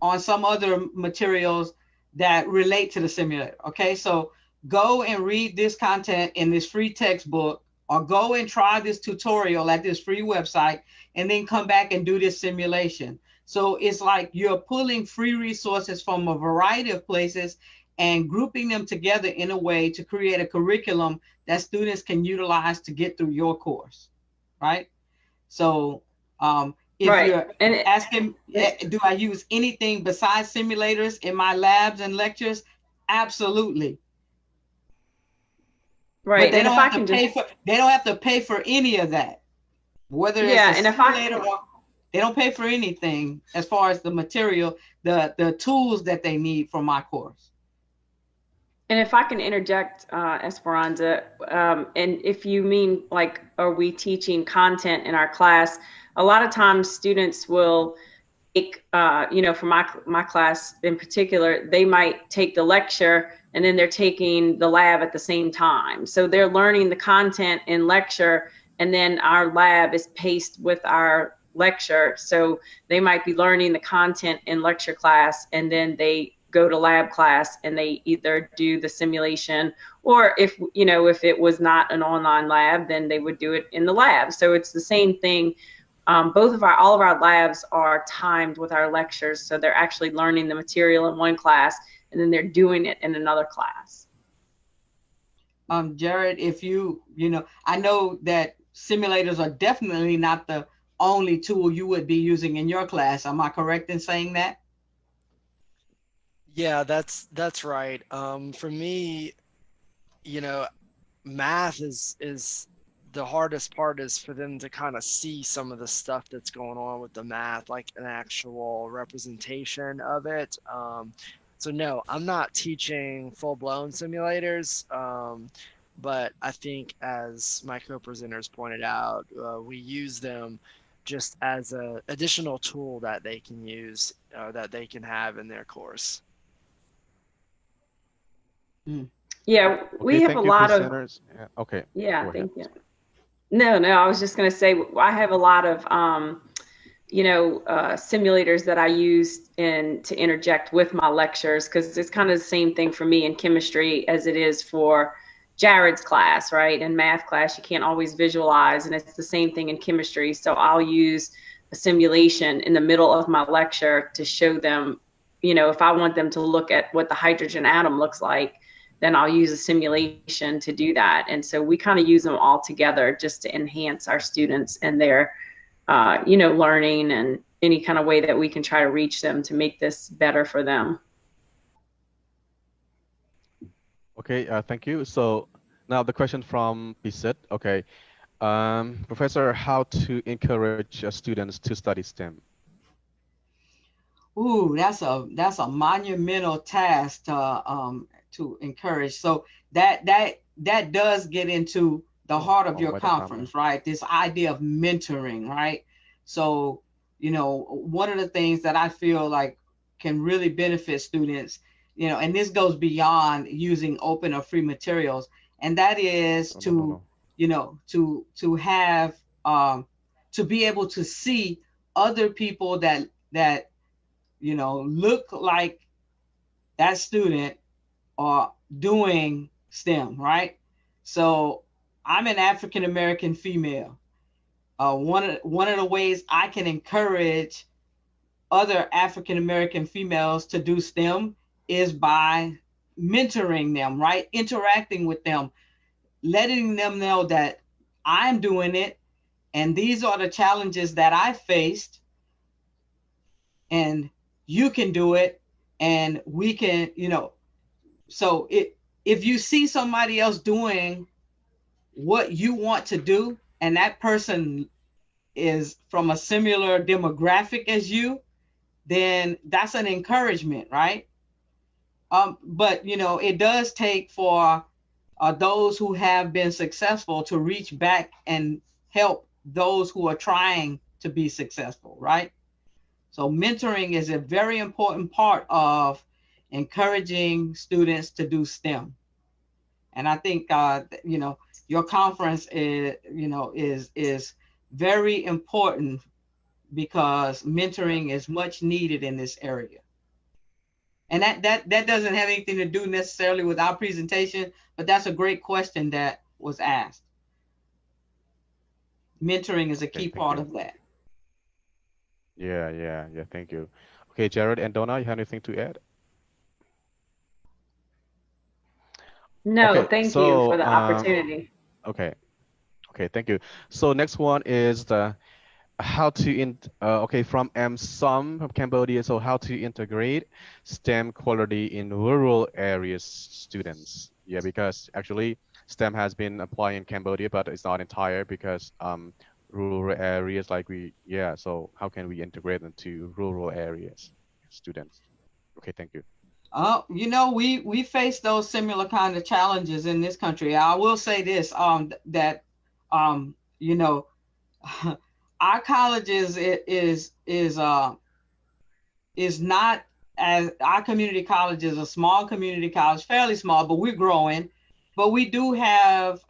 on some other materials that relate to the simulator. Okay, so go and read this content in this free textbook, or go and try this tutorial at this free website, and then come back and do this simulation. So it's like you're pulling free resources from a variety of places and grouping them together in a way to create a curriculum that students can utilize to get through your course, right? So if Right. you're And asking, do I use anything besides simulators in my labs and lectures? Absolutely. right. But they And don't if I have can to pay just, for, they don't have to pay for any of that. Whether yeah, it's a and if I simulator or they don't pay for anything as far as the material, the tools that they need for my course. And if I can interject, Esperanza, and if you mean like, are we teaching content in our class? A lot of times students will take, for my class in particular, they might take the lecture and then they're taking the lab at the same time. So they're learning the content in lecture, and then our lab is paced with our lecture. So they might be learning the content in lecture class, and then they go to lab class and they either do the simulation, or if it was not an online lab, then they would do it in the lab. So it's the same thing. All of our labs are timed with our lectures, so they're actually learning the material in one class and then they're doing it in another class. Jared, if I know that simulators are definitely not the only tool you would be using in your class. Am I correct in saying that? Yeah, that's right. For me, math is the hardest part, is for them to kind of see some of the stuff that's going on with the math, like an actual representation of it. So no, I'm not teaching full-blown simulators, but I think, as my co-presenters pointed out, we use them just as an additional tool that they can use, that they can have in their course. Yeah, we have a lot of, Yeah, okay. yeah, Go ahead. thank you. No, I was just going to say, I have a lot of, simulators that I use to interject with my lectures, because it's kind of the same thing for me in chemistry as it is for Jared's class, right? In math class, you can't always visualize, and it's the same thing in chemistry. So I'll use a simulation in the middle of my lecture to show them, if I want them to look at what the hydrogen atom looks like, then I'll use a simulation to do that. And so we kind of use them all together just to enhance our students and their, learning, and any kind of way that we can try to reach them to make this better for them. Okay, thank you. So now the question from Bisit. Okay, Professor, how to encourage students to study STEM? Ooh, that's a monumental task to encourage. So that does get into the heart of your conference, right? This idea of mentoring, right? So, one of the things that I feel like can really benefit students, and this goes beyond using open or free materials, and that is to have to be able to see other people that look like that student are doing STEM, right? So I'm an African American female. One of the ways I can encourage other African American females to do STEM is by mentoring them, right? Interacting with them, letting them know that I'm doing it, and these are the challenges that I faced, and you can do it, and we can, so if you see somebody else doing what you want to do, and that person is from a similar demographic as you, then that's an encouragement, right? But it does take for those who have been successful to reach back and help those who are trying to be successful, right? So mentoring is a very important part of encouraging students to do STEM. And I think, your conference is very important, because mentoring is much needed in this area. And that doesn't have anything to do necessarily with our presentation, but that's a great question that was asked. Mentoring is a Okay, key thank part you. of that. Yeah. Thank you. Okay, Jared and Donna, you have anything to add? No, Okay, thank you so for the opportunity. okay, thank you. So next one is the how to okay, from some from Cambodia. So how to integrate STEM quality in rural areas students. Yeah, because actually STEM has been applied in Cambodia, but it's not entire because rural areas like yeah. So how can we integrate into rural areas students? Okay, thank you. We face those similar kind of challenges in this country. I will say this, that you know, our colleges is not as our community college is a small community college, fairly small, but we're growing. But we do have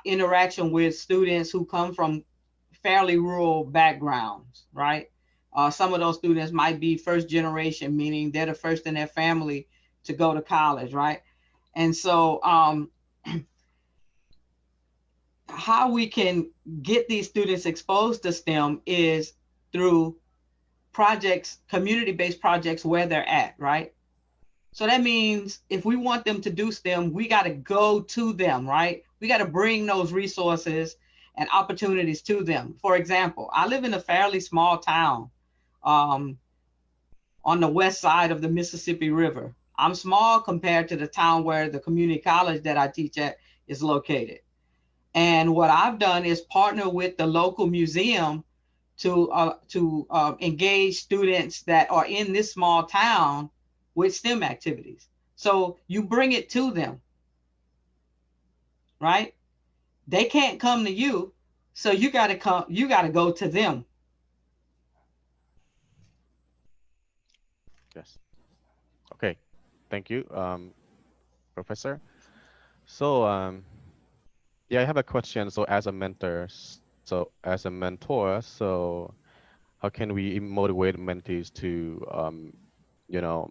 interaction with students who come from fairly rural backgrounds, right? Some of those students might be first generation, meaning they're the first in their family to go to college, right? And so, how we can get these students exposed to STEM is through projects, community-based projects where they're at, right? So that means if we want them to do STEM, we got to go to them, right? We got to bring those resources and opportunities to them. For example, I live in a fairly small town um, on the west side of the Mississippi River. I'm small compared to the town where the community college that I teach at is located. And what I've done is partner with the local museum to engage students that are in this small town with STEM activities. So you bring it to them, right? They can't come to you, so you got to come. You got to go to them. Yes. Okay. Thank you, Professor. So yeah, I have a question. So as a mentor, so how can we motivate mentees to, you know,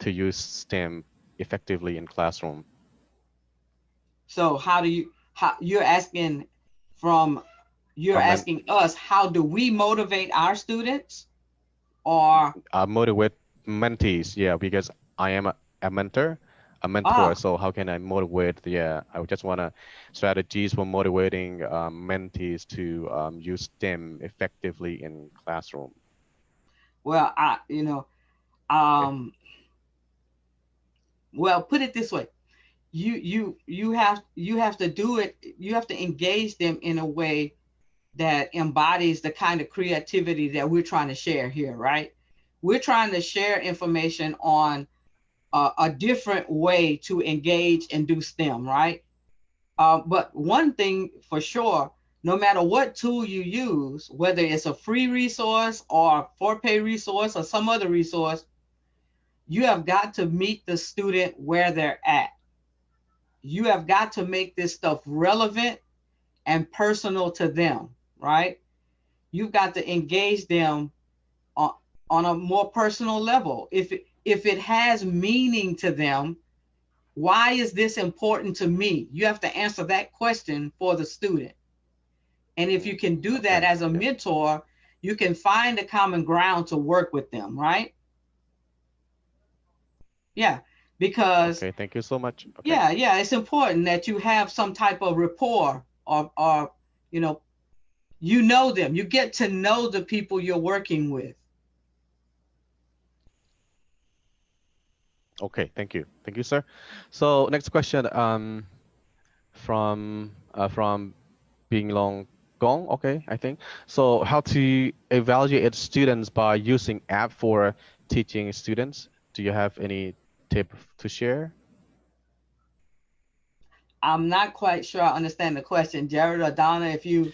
to use STEM effectively in classroom? So how from you're A men, asking us, how do we motivate our students? Or motivate mentees. Yeah, because I am a mentor, a mentor. ah So how can I motivate? Yeah, I just wanna strategies for motivating mentees to use STEM effectively in classroom. well, Okay. um well, put it this way. You have to do it. You have to engage them in a way that embodies the kind of creativity that we're trying to share here, right? We're trying to share information on a different way to engage and do STEM, right? But one thing for sure, no matter what tool you use, whether it's a free resource or a for pay resource or some other resource, you have got to meet the student where they're at. You have got to make this stuff relevant and personal to them, right? You've got to engage them on, on a more personal level. If it has meaning to them, why is this important to me? You have to answer that question for the student. And if you can do that Okay. as a Yes. mentor, you can find a common ground to work with them, right? Yeah, because Okay. Thank you so much. Okay. yeah, it's important that you have some type of rapport or you know, them. You get to know the people you're working with. Okay. Thank you, sir. So next question. From Bing Long Gong. Okay, I think. So how to evaluate students by using app for teaching students? Do you have any tip to share? I'm not quite sure I understand the question, Jared or Donna. If you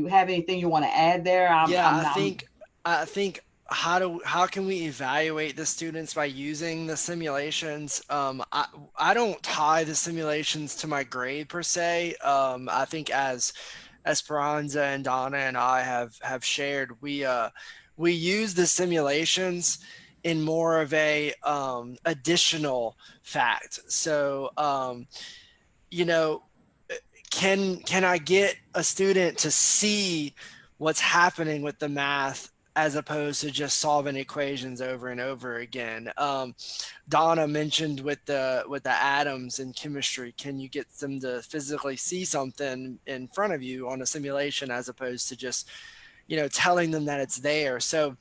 have anything you want to add there, Yeah, I'm I not. think I think how can we evaluate the students by using the simulations? I don't tie the simulations to my grade per se. I think as Esperanza and Donna and I have shared, we use the simulations in more of a additional fact. So, you know, can I get a student to see what's happening with the math as opposed to just solving equations over and over again? Donna mentioned with the atoms in chemistry, can you get them to physically see something in front of you on a simulation as opposed to just, you know, telling them that it's there? So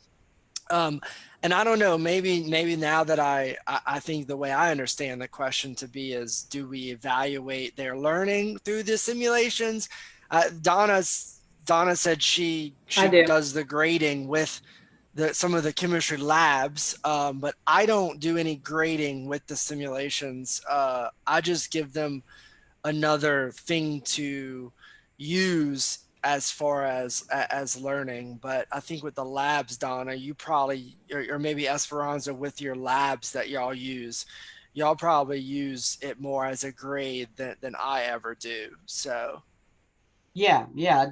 and I don't know, maybe now that I think the way I understand the question to be is, do we evaluate their learning through the simulations? Donna said she I do. does the grading with some of the chemistry labs, but I don't do any grading with the simulations. I just give them another thing to use as far as learning. But I think with the labs, Donna, you probably, or maybe Esperanza, with your labs that y'all probably use it more as a grade than I ever do. So Yeah, yeah.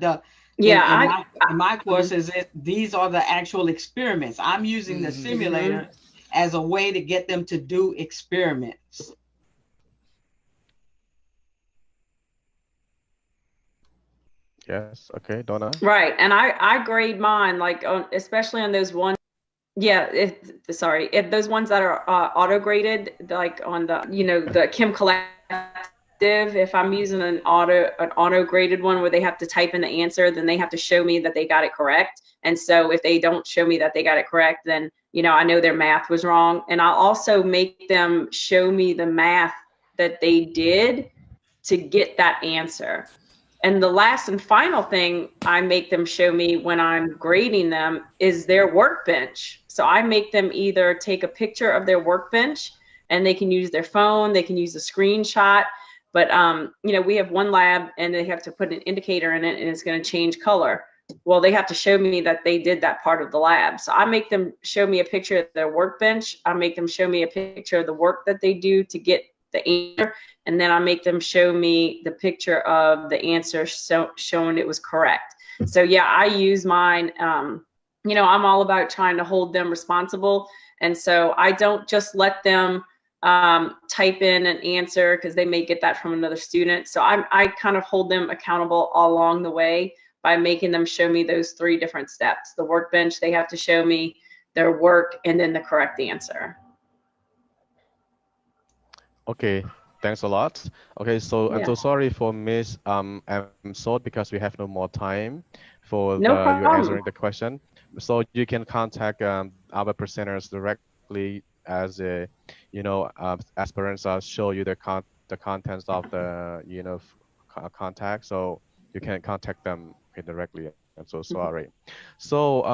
Yeah, In my courses, these are the actual experiments. I'm using the Mhm. simulator as a way to get them to do experiments. Yes. Okay, Donna. right. And I grade mine like on, especially on those ones. Yeah, if those ones that are auto graded, like on the, you know, the Chem Collective, if I'm using an auto graded one where they have to type in the answer, then they have to show me that they got it correct. And so if they don't show me that they got it correct, then, you know, I know their math was wrong. And I'll also make them show me the math that they did to get that answer. And the last and final thing I make them show me when I'm grading them is their workbench. So I make them either take a picture of their workbench, and they can use their phone, they can use a screenshot. But you know, we have one lab and they have to put an indicator in it and it's going to change color. Well, they have to show me that they did that part of the lab. So I make them show me a picture of their workbench. I make them show me a picture of the work that they do to get the answer, and then I make them show me the picture of the answer showing it was correct. So yeah, I use mine. You know, I'm all about trying to hold them responsible, and so I don't just let them type in an answer because they may get that from another student. So I kind of hold them accountable all along the way by making them show me those 3 different steps: the workbench, they have to show me their work, and then the correct answer. Okay, thanks a lot. Okay, so I'm Yeah. so sorry for Miss Salt, because we have no more time for No you problem. answering the question. So you can contact our presenters directly, as a, you know, Esperanza show you the contents of the, you know, contact. So you can contact them, okay, directly. I'm so sorry. So